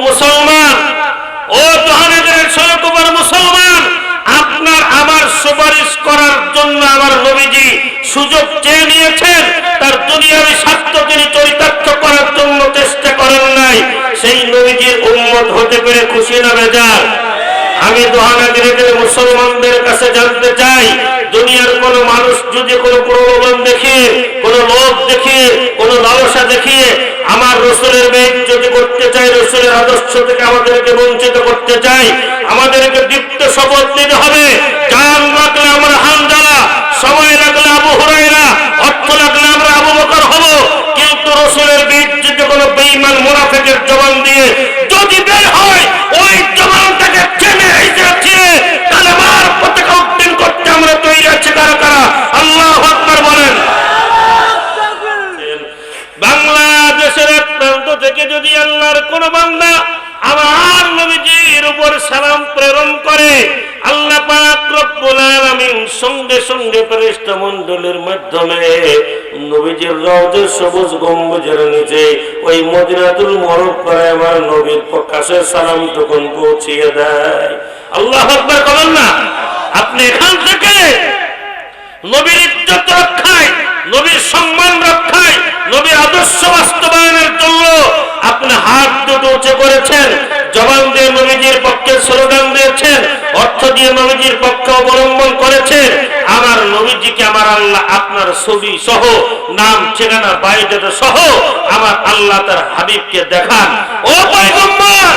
মুসলমান, ও জাহানের সরকবার মুসলমান, আপনার আমার সুপারিশ করার জন্য আমার নবীজি সুযোগ চেয়ে নিয়েছেন। তার দুনিয়াবি স্বার্থ তিনি চরিতার্থ করার জন্য চেষ্টা করেন নাই। সেই নবীজির উম্মত হতে পেরে খুশি না বেজার? আমি দোহানাগিরিদের মুসলমানদের কাছে জানতে চাই, দুনিয়ার কোন মানুষ যদি কোনো প্রলোভন দেখিয়ে, কোনো লোভ দেখিয়ে, কোনো লালসা দেখিয়ে আমার রসুলের বেইজ্জতি করতে চাই, রসুলের আদর্শ থেকে আমাদেরকে বঞ্চিত করতে চাই, আমাদেরকে দীপ্ত শপথ নিতে হবে। জান লাগলে আমরা হানজালা, সময় লাগলে আবু হুরায়রা, অর্থ লাগলে আমরা আবু বকর হব, কিন্তু রসুলের বেইজ্জতি কোনো বেঈমান মুনাফিকের জবান দিয়ে যদি বের হয়, ওই জবানটাকে টেনে হিচড়ে কালেমার পতাকা উত্তোলন করতে আমরা তৈরি আছি। কারা কারা আল্লাহু আকবার বলেন? বাংলাদেশের এক প্রান্ত থেকে যদি আল্লাহর কোন বান্দা আমার নবীজির উপর সালাম প্রেরণ করে, আল্লাহ পাক রব্বুল আলামিন সঙ্গে সঙ্গে ফেরেশতা মণ্ডলীর মাধ্যমে নবীজির রওজার সবুজ গম্বুজের নিচে ওই মদিনাতুল মুনাওয়ারায় আমার নবীর প্রকাশের সালাম তখন পৌঁছিয়ে দেয়। আল্লাহু আকবার বলেন না? আপনি এখান থেকে নবীর ইজ্জত রক্ষায়, নবীর সম্মান রক্ষায়, নবীর আদর্শ বাস্তবায়নের জন্য আপনি হাত দুটো উঁচু করেছেন, জবান দিয়ে নবীজির পক্ষে স্লোগান দিয়েছেন, অর্থ দিয়ে নবীজির পক্ষে অবলম্বন করেছেন। আমার নবীজিকে আমার আল্লাহ আপনার ছবি সহ, নাম, ঠিকানা, বায়োডাটা সহ আমার আল্লাহ তার হাবিবকে দেখান। ও পয়গম্বর,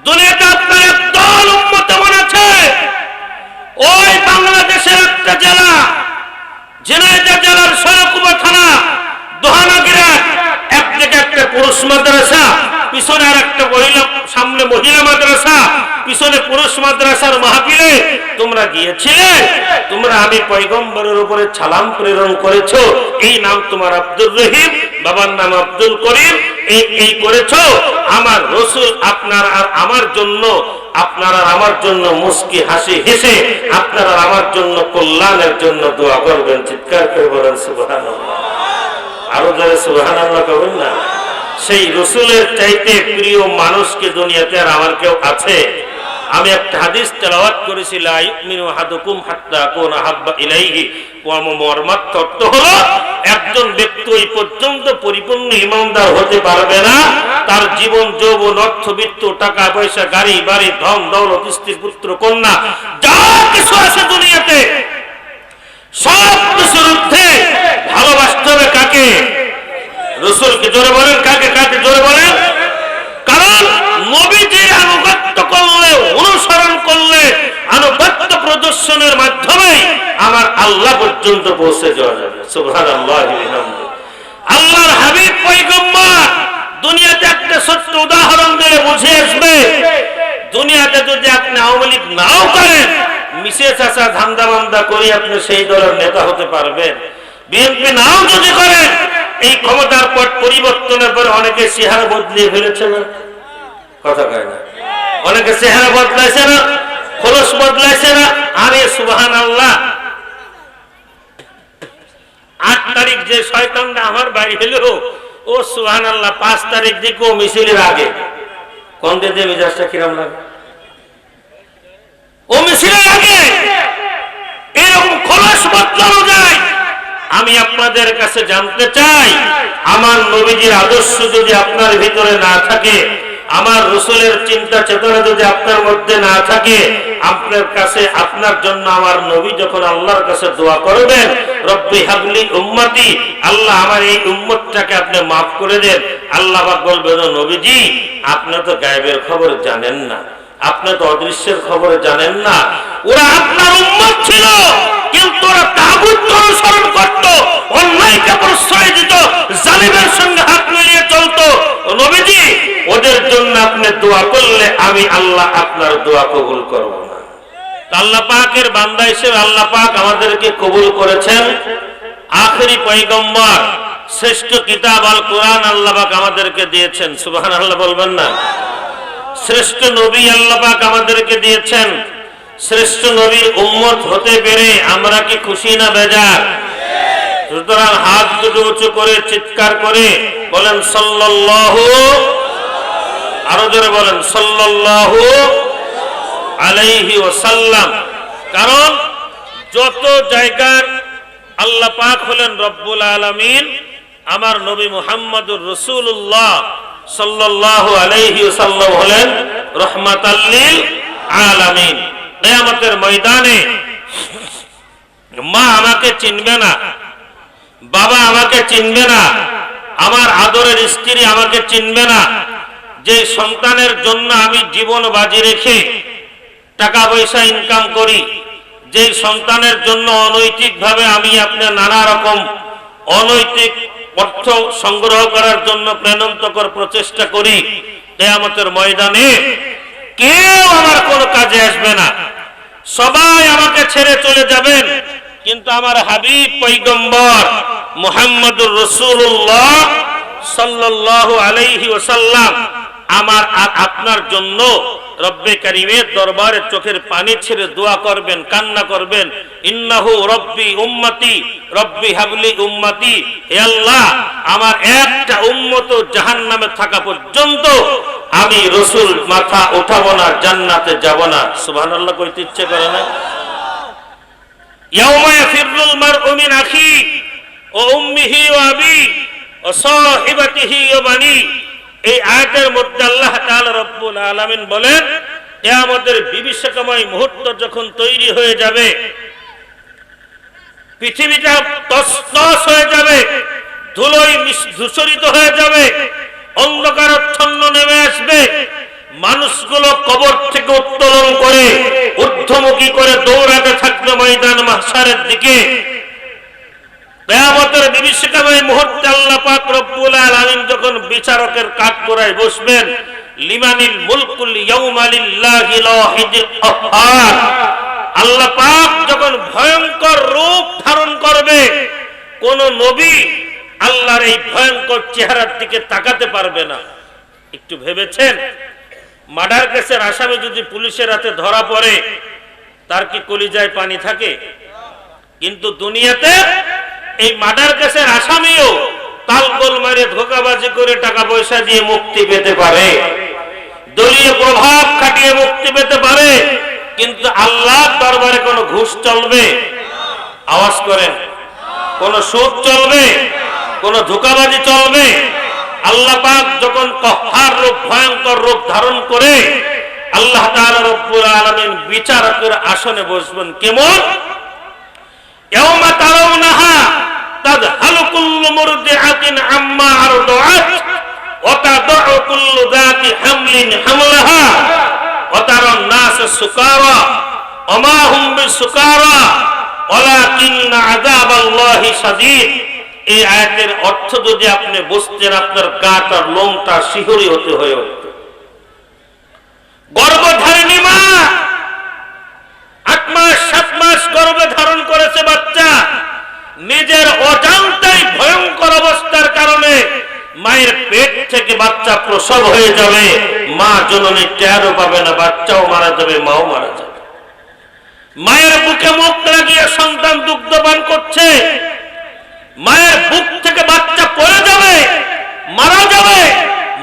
দুনিয়াতে আপনার একদল উম্মত এমন আছে, ওই বাংলাদেশের একটা জেলা, ঝিনাইদহ জেলার সৈয়দপুর থানা দোহানাগিরা, একদিকে একটা পুরুষ মাদ্রাসা, পিছনে আর একটা মহিলা, সামনে মহিলা মাদ্রাসা, পিছনে পুরুষ মাদ্রাসার মাহফিলে তোমরা গিয়েছিলে, তোমরা আমি পয়গম্বরের উপরে সালাম প্রেরণ করেছো, এই নাম তোমার আব্দুর রহিম, বাবার নাম আব্দুল করিম, এই করেছো। আমার রসুল আপনার আর আমার জন্য, আপনার আর আমার জন্য মুস্কি হাসি হেসে আপনার আর আমার জন্য কল্যাণের জন্য দোয়া করবেন। চিৎকার করে বলেন সুবহানাল্লাহ। আরো যারা সুবহানাল্লাহ করবেন না? সেই রসুলের চাইতে প্রিয় মানুষকে দুনিয়াতে আর আমার কেউ আছে? আমি একটা হাদিস তেলাওয়াত করেছি, লা ইউমিনু আহাদুকুম হাত্তা আকুনা হাব্বা ইলাইহি ওয়া মুরমাত। অর্থ হলো একজন ব্যক্তি ওই পর্যন্ত পরিপূর্ণ ঈমানদার হতে পারবে না, তার জীবন যৌবন, অর্থ, বিত্ত, টাকা পয়সা, গাড়ি বাড়ি, ধন দৌলত, স্ত্রী পুত্র কন্যা, যা কিছু আছে দুনিয়াতে সব কিছুর ঊর্ধ্বে ভালোবাসতে হবে কাকে? রসুলকে। জোরে বলেন কাকে? কাকে? জোরে বলেন। কারণ নবীজির আনুগত্য করলে, অনুসরণ করলে, আনুগত্য প্রদর্শনের মাধ্যমে আমার আল্লাহ পর্যন্ত পৌঁছে যাওয়া যাবে। সুবহানাল্লাহি ওয়া বিহামদিহি। আল্লাহর হাবিব পয়গম্বর দুনিয়াতে একটা সত্য উদাহরণ দিয়ে বুঝে আসবে, দুনিয়াতে যদি আপনি আওয়ামী লীগ নাও করেন, মিশে চাচা ধান্দা বান্দা করে আপনি সেই দলের নেতা হতে পারবেন। বিএনপি নাও যদি করেন, এই ক্ষমতার পর পরিবর্তনের পর অনেকে চেহারা বদলিয়ে ফেলেছে না? কথা কয় না? অনেকে চেহারা বদলাইছে না, খোলস বদলাইছে না? আরে সুবহানাল্লাহ। 8 তারিখ যে শয়তানটা আমার বাড়ি হলো, ও সুবহানাল্লাহ, 5 তারিখ দিকে মিছিলের আগে কোন দিকে মেজাজটা কিরম লাগে? ও মিছিলের আগে এরকম খোলস বদলানো যায়? আমি আপনাদের কাছে জানতে চাই, আমার নবীজির আদর্শ যদি আপনার ভিতরে না থাকে, আমার রসুলের চিন্তা চেতনা যদি আপনার মধ্যে না থাকে, আপনার কাছে, আপনার জন্য আমার নবী যখন আল্লাহর কাছে দোয়া করবেন, রব্বি হাবলি উম্মতি, আল্লাহ আমার এই উম্মতটাকে আপনি মাফ করে দেন, আল্লাহ পাক বলবেন, নবীজি আপনি তো গায়েবের খবর জানেন না, আপনি তো অদৃশ্যের খবর জানেন না। ওরা আপনার উম্মত ছিল, কিন্তু ওরা তাগুত অনুসরণ করত, অন্যায়কে প্রশ্রয় দিত, জালিমের সঙ্গে হাত মিলিয়ে চলতো। নবীজি ওদের জন্য আপনি দোয়া করলে আমি আল্লাহ আপনার দোয়া কবুল করব না। আল্লাহ পাকের বান্দা হিসেবে আল্লাহ পাক আমাদেরকে কবুল করেছেন। আখেরি পয়গম্বর, শ্রেষ্ঠ কিতাব আল কোরআন আল্লাহ পাক আমাদেরকে দিয়েছেন। সুবহানাল্লাহ বলবেন না? শ্রেষ্ঠ নবী আল্লাহ পাক আমাদেরকে দিয়েছেন। শ্রেষ্ঠ নবীর উম্মত হতে পেরে আমরা কি খুশি না বেজার? সুতরাং হাত দুটো উঁচু করে চিৎকার করে বলেন সাল্লাল্লাহু আরো জোরে বলেন সাল্লাল্লাহু আলাইহি ওয়াসাল্লাম। কারণ যত জায়গার আল্লাহ পাক হলেন রব্বুল আলামিন, আমার নবী মুহাম্মদুর রাসূলুল্লাহ সাল্লাল্লাহু আলাইহি ওয়াসাল্লাম হলেন রাহমাতাল লিল আলামিন। কিয়ামতের ময়দানে মা আমাকে চিনবে না, বাবা আমাকে চিনবে না, আমার আদরের স্ত্রী আমাকে চিনবে না। যে সন্তানের জন্য আমি জীবন বাজি রেখে টাকা পয়সা ইনকাম করি, যে সন্তানের জন্য অনৈতিকভাবে আমি আপনার নানা রকম অনৈতিক অর্থ সংগ্রহ করার জন্য প্রাণান্তকর প্রচেষ্টা করি, কিয়ামতের ময়দানে কেউ আমার কোনো কাজে আসবে না, সবাই আমাকে ছেড়ে চলে যাবেন। কিন্তু আমার হাবিব পয়গম্বর মুহাম্মদুর রাসূলুল্লাহ সাল্লাল্লাহু আলাইহি ওয়াসাল্লাম আমার আর আপনার জন্য রব্বে কারীমের দরবারে চোখের পানি ছেড়ে দোয়া করবেন, কান্না করবেন, ইন্নাহু রব্বি উম্মতি রব্বি হাবলি উম্মতি। হে আল্লাহ, আমার একটা উম্মত জাহান্নামে থাকা পর্যন্ত আমি রাসূল মাথা উঠাবো না, জান্নাতে যাব না। সুবহানাল্লাহ কইতে ইচ্ছে করে না? ইয়াউমা ইয়াফিরুল মারউ মিন আখি ওয়া উম্মিহি ওয়া আবি ওয়া সাহিবাতিহি ওয়া বানি। এই আয়াতের মধ্যে আল্লাহ তাআলা রব্বুল আলামিন বলেন, কিয়ামতের বিভীষিকাময় মুহূর্ত যখন তৈরি হয়ে যাবে, পৃথিবীটা তছনছ হয়ে যাবে, ধুলোয় ধূসরিত হয়ে যাবে, অন্ধকারাচ্ছন্ন নেমে আসবে, মানুষগুলো কবর থেকে উত্তোলন করে ঊর্ধ্বমুখী করে দৌড়াতে থাকবে ময়দান মাহশারের দিকে। কিয়ামতের বিভীষিকাময় মুহূর্তে আল্লাহ পাক রব্বুল আলামিন যখন বিচারকের কাঠগড়ায় বসবেন, লিমানিল মুলকুল ইয়াউমা লিল্লাহিল ওয়াহিদিল কাহ্হার, আল্লাহ পাক যখন ভয়ঙ্কর রূপ ধারণ করবে, কোন নবী আল্লাহর এই ভয়ঙ্কর চেহারার দিকে তাকাতে পারবে না। একটু ভেবেছেন, মার্ডার কেসের আসামি যদি পুলিশের হাতে ধরা পড়ে, তার কি কলিজায় পানি থাকে? কিন্তু দুনিয়াতে এই মার্ডার কেসের আসামিও তালগোল মারে ধোঁকাবাজি করে টাকা পয়সা দিয়ে মুক্তি পেতে পারে, দলীয় প্রভাব খাটিয়ে মুক্তি পেতে পারে, কিন্তু আল্লাহর দরবারে কোনো ঘুষ চলবে? আওয়াজ করেন, কোন সুদ চলবে? কোন ধোঁকাবাজি চলবে? আল্লাহ পাক যখন কাহ্হার রূপ, ভয়ঙ্কর রূপ ধারণ করে আল্লাহ তাআলা রব্বুল আলামিন বিচারকের আসনে বসবেন। কেমন? ইয়াউমা তারাউনাহা তাযহালু কুল্লু মুরদিআতিন আম্মা আরদাআত ওয়া তাদউ কুল্লু যাতি হামলিন হামলাহা ওয়া তারান নাস সুকারা ওয়া মা হুম বিসুকারা ওয়ালাকিন্না আযাবাল্লাহি শাদীদ। এই আয়াতের অর্থ যদি আপনি বুঝতেন, আপনার গাটার লোমটা শিহরি হতে হয়ে উঠত। গর্ভধারিণী মা 8 মাস 7 মাস গর্ভে ধারণ করেছে বাচ্চা, নিজের অজান্তেই ভয়ঙ্কর অবস্থার কারণে মায়ের পেট থেকে বাচ্চা প্রসব হয়ে যাবে, মা জননী টেরও পাবে না, বাচ্চাও মারা যাবে, মাও মারা যাবে। মায়ের বুকে মুখ লাগিয়ে সন্তান দুগ্ধপান করছে, মায়ের বুক থেকে বাচ্চা পড়ে যাবে, মারা যাবে,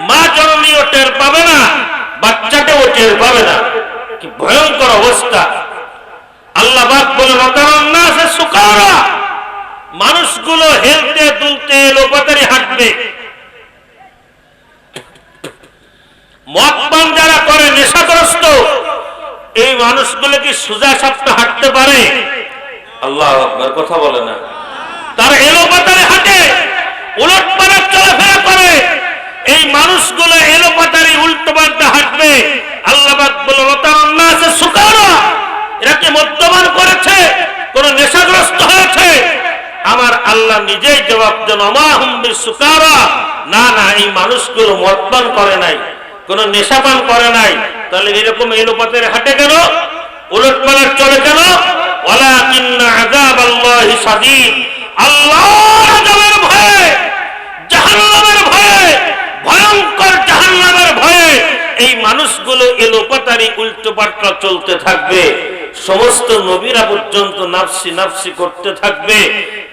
মা জননীও টের পাবে না, বাচ্চাটাও টের পাবে না। কি ভয়ঙ্কর অবস্থা! আল্লাহ পাক বলেন, ওয়াতারান্নাসে সুকারা, মানুষগুলো হেলতে দুলতে লোপাতারি হাঁটবে। মদ পান যারা করে, নেশাগ্রস্ত, এই মানুষগুলো কি সোজা সাপটা হাঁটতে পারে? আল্লাহু আকবার, কথা বলে না। তারা এলোপাতারে হাঁটে, উলটপালট চলাফেরা করে। এই মানুষগুলো এলোপাতারি উল্টো পাল্টা হাঁটবে। আল্লাহ পাক বলে, ওয়াতারান্নাসে সুকারা, এরা কি মদ্যপান করেছে, কোন নেশাগ্রস্ত হয়েছে? আমার আল্লাহ নিজেই জবাব দেন, ওয়া মা হুম বিসুকারা, না না, এই মানুষগুলো মদপান করে নাই, কোন নেশাপান করে নাই। তাহলে এরকম এলোপাতারে হাঁটে কেন, উলটপালট চলে কেন? ওয়ালাকিন্না আযাবাল্লাহি শাদীদ, আল্লাহর আযাবের ভয়ে, জাহান্নামের ভয়ে, ভয়ঙ্কর জাহান্নামের ভয়ে এই মানুষগুলো এলোপাতারি উল্টো পাল্টা চলতে থাকবে, সমস্ত নবীরা পর্যন্ত নাফসি নাফসি করতে থাকবে,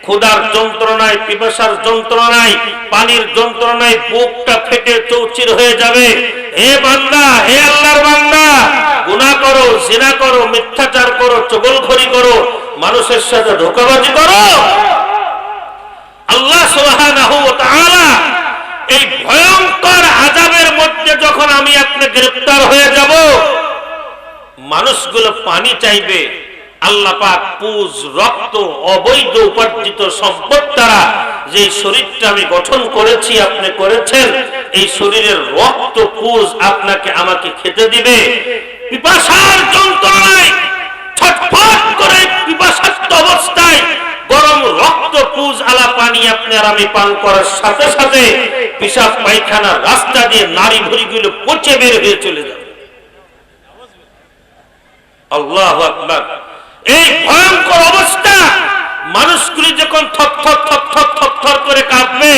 ক্ষুধার যন্ত্রণায়, পিপাসার যন্ত্রণায়, পানির যন্ত্রণায় বুকটা ফেটে চৌচির হয়ে যাবে। হে বান্দা, হে আল্লাহর বান্দা, গুনাহ করো, জিনা করো, মিথ্যাচার করো, চগলখড়ি করো, মানুষের সাথে ধোঁকাবাজি করো, আল্লাহ সুবহানাহু ওয়া তাআলা এই ভয়ঙ্কর আযাবের মধ্যে যখন আমি আপনি গ্রেফতার হয়ে যাব, মানুষগুলো পানি চাইবে। আল্লাহ পাক পুজ, রক্ত, অবৈধ উপার্জিত সম্পদ দ্বারা যে শরীরটা আমি গঠন করেছি, আপনি করেছেন, এই শরীরের রক্ত পুজ আপনাকে আমাকে খেতে দিবে। পিপাসার যন্ত্রণায় ছটফট করে পিপাসার্ত অবস্থায় গরম রক্ত পুজ আলা পানি আপনার আমি পান করার সাথে সাথে পিশাব পায়খানার রাস্তা দিয়ে নারী ভুঁড়িগুলো পচে বের হয়ে চলে যাবে। আল্লাহু আকবার। এই ভয়ঙ্কর অবস্থা, মানুষগুলি যখন থরথর থরথর থরথর করে কাঁপবে,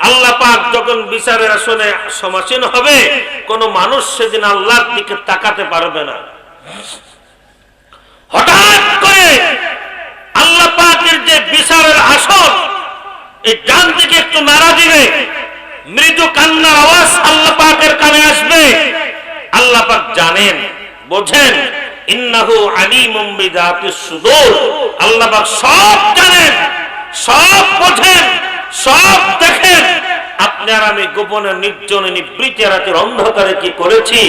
আল্লাহ পাক যখন বিচারের আসনে সমাসীন হবে, কোন মানুষ সেদিন আল্লাহর দিকে তাকাতে পারবে না। হঠাৎ করে আল্লাহ পাকের যে বিচারের আসন, এই ডান দিকে একটু নাড়া দিবে, মৃদু কান্নার আওয়াজ আল্লাহ পাকের কানে আসবে। আল্লাহ পাক জানেন, বোঝেন, ইন্নাহু আলিমুম বিযাতিস সুদূর। আল্লাহ পাক সব জানেন, সব বোঝেন, সব দেখেন। আপনার আমি গোপনে, নির্জনে, নিভৃতে রাতের অন্ধকারে কি করেছি,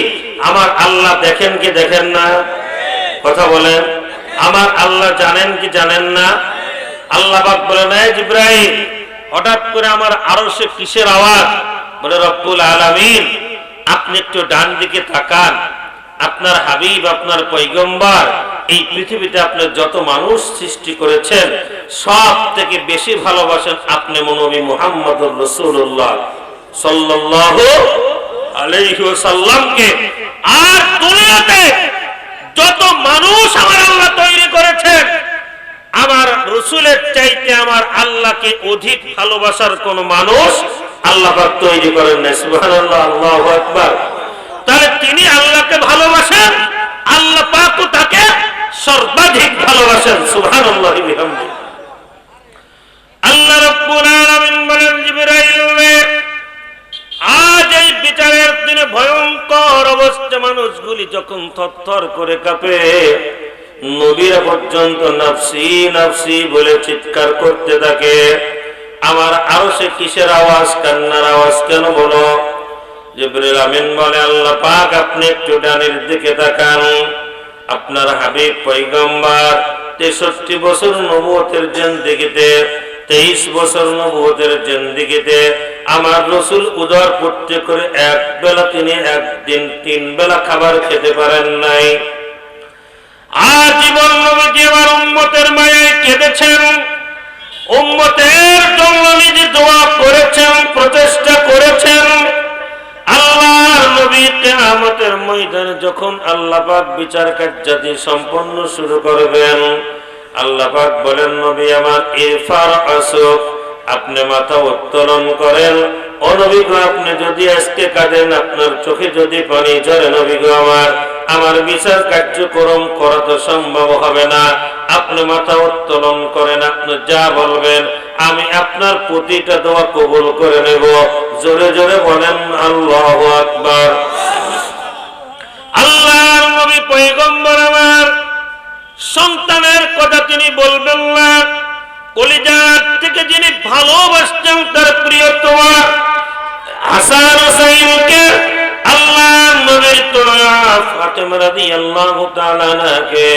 আমার আল্লাহ দেখেন কি দেখেন না? কথা বলেন, আমার আল্লাহ জানেন কি জানেন না? আল্লাহ পাক বলেন, হে জিবরাইল, হঠাৎ করে আমার আরশে কিসের আওয়াজ? বলে, রব্বুল আলামিন, আপনি একটু ডান দিকে তাকান। আপনার হাবিব, আপনার পয়গম্বর, এই পৃথিবীতে আপনি যত মানুষ সৃষ্টি করেছেন, সব থেকে বেশি ভালোবাসেন আপনি নবী মুহাম্মদুর রাসূলুল্লাহ সাল্লাল্লাহু আলাইহি ওয়াসাল্লামকে। আর দুনিয়াতে যত মানুষ আমার আল্লাহ তৈরি করেছেন, আমার রাসূলের চাইতে আমার আল্লাহকে অধিক ভালোবাসার কোন মানুষ আল্লাহ পাক তৈরি করেন না। সুবহানাল্লাহ, আল্লাহু আকবার। তাহলে তিনি আল্লাহকে ভালোবাসেন, আল্লাহ পাকও তাকে সর্বাধিক ভালোবাসেন। সুবহানাল্লাহি বিহামদিহি। আল্লাহ রাব্বুল আলামিন বলেন, জিবরাইল, আজ এই বিচারের দিনে ভয়ঙ্কর অবস্থা, মানুষগুলি যখন থরথর করে কাঁপে, নবীরা পর্যন্ত নাফসি নাফসি বলে চিৎকার করতে থাকে। আমার আরশে কিসের আওয়াজ, কান্নার আওয়াজ কেন বলো? জিবরিল আমিন বলে, আল্লাহ পাক আপনি একটু ডানের দিকে তাকান। আপনার হাবিব পয়গম্বর 63 বছর নবুয়তের জিন্দেগিতে, 23 বছর নবুয়তের জিন্দেগিতে আমার রাসূল উদর পূর্তি করে এক বেলা, তিনি একদিন 3 বেলা খাবার খেতে পারেন নাই। আজীবন নবীজি আমার উম্মতের মায়ায় কেঁদেছেন, উম্মতের জন্য নিজে দোয়া করেছেন, প্রচেষ্টা করেছেন। আল্লাহর নবী কিয়ামতের ময়দানে যখন আল্লাহ পাক বিচার কার্যাদি সম্পন্ন শুরু করবেন, আল্লাহ পাক বলেন, নবী আমার, ইরফার আসুক, আপনি মাথা উত্তোলন করেন। ও নবী গো, আপনি যদি আজকে কাঁদেন, আপনার চোখে যদি পানি ঝরে, নবী গো আমার বিচার কার্যক্রম করা তো সম্ভব হবে না। আপনি মাথা উত্তোলন করেন, আপনি যা বলবেন আমি আপনার প্রতিটা দোয়া কবুল করে নেব। জোরে জোরে বলেন আল্লাহু আকবার। আল্লাহর নবী পয়গম্বর আমার সন্তানের কথা তিনি বলবেন না, কলিজার থেকে যিনি ভালোবাসতেন তার প্রিয়তমা হাসান হুসাইনকে, আল্লাহর নবীর কন্যা ফাতেমা রাদিয়াল্লাহু তাআলা আনহাকে,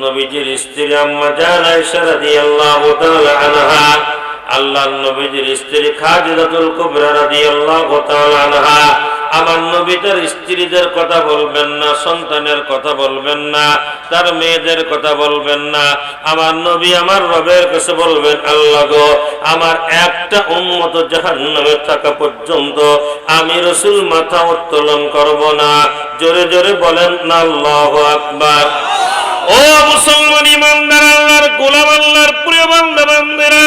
নবীজির স্ত্রী আম্মা জান আয়েশা রাদিয়াল্লাহু তাআলা আনহা, আল্লাহর নবীজির স্ত্রী খাদিজাতুল কুবরা রাদিয়াল্লাহু তাআলা আনহা। আমার নবী তার স্ত্রীদের কথা বলবেন না, সন্তানের কথা বলবেন না, তার মেয়েদের কথা বলবেন না। আমার নবী আমার রবের কাছে বলবেন, আল্লাহ গো, আমার একটা উম্মত জাহান্নামে থাকা পর্যন্ত আমি রাসূল মাথা উত্তোলন করব না। জোরে জোরে বলেন না আল্লাহু আকবার। ও মুসলমান ইমানদার, আল্লাহর গোলাম, আল্লাহর প্রিয় বান্দা বান্দেরা,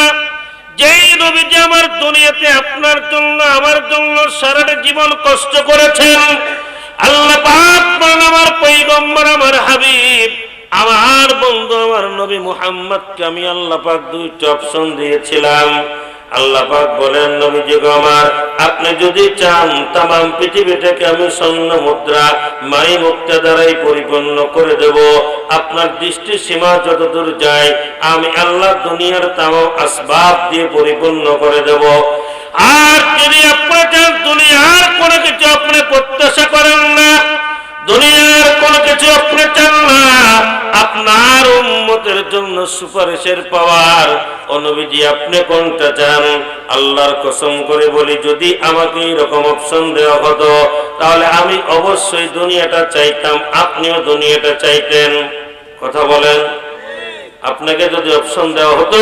যেই নবীজি আমার দুনিয়াতে আপনার জন্য, আমার জন্য সারাটা জীবন কষ্ট করেছেন, আল্লাহ আমার বন্ধু আমার নবী মুহাম্মদকে আমি আল্লাহ পাক দুইটা অপশন দিয়েছিলাম। আল্লাহ পাক বলেন, নবীজি গো আমার, আপনি যদি চান তামাম পৃথিবীটাকে আমি স্বর্ণ মুদ্রা মাই মুক্তা দ্বারাই পরিপূর্ণ করে দেব। আপনার দৃষ্টি সীমা যতদূর যায় আমি আল্লাহ দুনিয়ার তামাম আসবাব দিয়ে পরিপূর্ণ করে দেব। আর যদি আপনি চান দুনিয়ার কোনো কিছু আপনি প্রত্যাশা করেন না, দুনিয়ার কোন কিছু আপনি চান না, আপনার উম্মতের জন্য সুপারিশের পাওয়ার, ও নবীজি আপনি কোনটা চান? আল্লাহর কসম করে বলি, যদি আমাকে এরকম অপশন দেওয়া হতো তাহলে আমি অবশ্যই দুনিয়াটা চাইতাম, আপনিও দুনিয়াটা চাইতেন। কথা বলেন। আপনাকে যদি অপশন দেওয়া হতো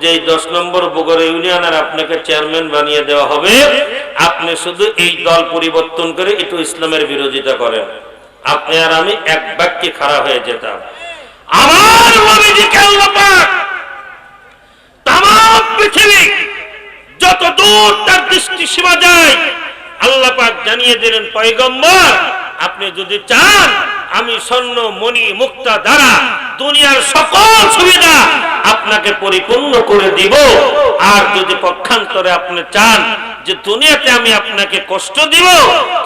যে 10 নম্বর বগুড়া ইউনিয়নের আপনাকে চেয়ারম্যান বানিয়ে দেওয়া হবে, আপনি শুধু এই দল পরিবর্তন করে একটু ইসলামের বিরোধিতা করেন, আপনি আর আমি এক বাক্যে খাড়া হয়ে যেতাম। আমার নবীজিকে আল্লাহ পাক তামাম পৃথিবী যত দূর তার দৃষ্টি সীমা যায় আল্লাহ পাক জানিয়ে দিলেন, পয়গম্বর আপনি যদি চান আমি স্বর্ণ মণি মুক্তা দ্বারা দুনিয়ার সকল সুবিধা আপনাকে পরিপূর্ণ করে দিব। আর যদি পক্ষান্তরে আপনি চান যে দুনিয়াতে আমি আপনাকে কষ্ট দিব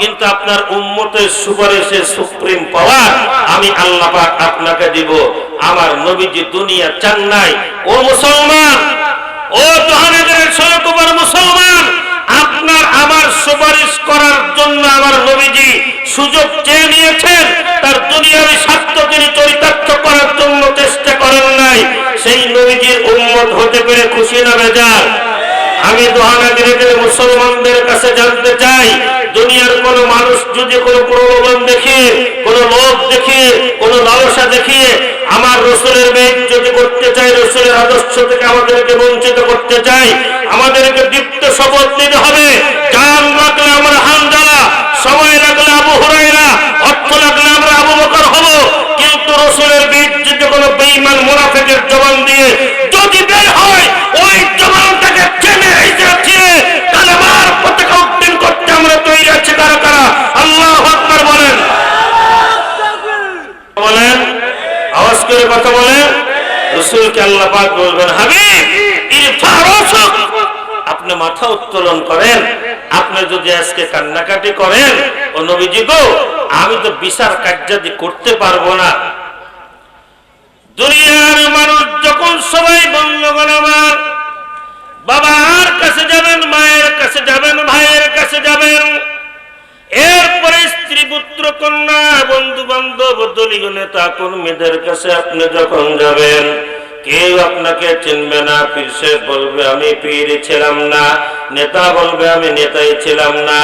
কিন্তু আপনার উম্মতের সুপারিশের সুপ্রিম পাওয়ার আমি আল্লাহ পাক আপনাকে দিব। আমার নবীজি দুনিয়া চান নাই। ও মুসলমান, ও জাহানের সরকবার মুসলমান, আপনার আমার সুপারিশ করার জন্য আমার নবীজি সুযোগ চেয়ে নিয়েছেন, তার দুনিয়াবি স্বার্থ তিনি চরিতার্থ করার জন্য চেষ্টা করেন নাই। সেই নবীজির উম্মত হতে পেরে খুশি না বেজার? আমি দোহানাগিরিদের মুসলমানদের কাছে জানতে চাই, দুনিয়ার কোন মানুষ যদি কোনো প্রলোভন দেখিয়ে, কোনো লোভ দেখিয়ে, কোনো লালসা দেখিয়ে আমার রসুলের বেইজ্জতি করতে চাই, রসুলের আদর্শ থেকে আমাদেরকে বঞ্চিত করতে চাই, আমাদেরকে দীপ্ত শপথ নিতে হবে, জান লাগলে আমরা হানজালা, সময় লাগলে আবু হুরায়রা, অর্থ লাগলে আমরা আবু বকর হব, কিন্তু রসুলের বেইজ্জতি কোনো বেঈমান মুনাফিকের জবান দিয়ে যদি বের হয়, ওই জবানটাকে টেনে ছিঁড়ে কালেমার পতাকা উত্তোলন করতে আমরা তৈরি আছি। কারা কারা আল্লাহু আকবার বলেন? বলেন, আওয়াজ করে কথা বলেন। রাসূলকে আল্লাহ পাক বলবেন, হাবিব ইরফা রাসুক, আপনি মাথা উত্তোলন করেন। আপনি যদি আজকে কান্নাকাটি করেন, ও নবীজি গো আমি তো বিচার কার্যাদি করতে পারবো না। দুনিয়ার মানুষ যখন সবাই বন্ধুগণ আমার বাবার কাছে যাবেন, মায়ের কাছে যাবেন, ভাইয়ের কাছে যাবেন, এরপরে স্ত্রী পুত্র কন্যা বন্ধু বান্ধব দলীয় নেতা কর্মীদের কাছে আপনি যখন যাবেন, কেউ আপনাকে চিনবে না। পীর সাহেব বলবে আমি পীর ছিলাম না, নেতা বলবে আমি নেতাই ছিলাম না,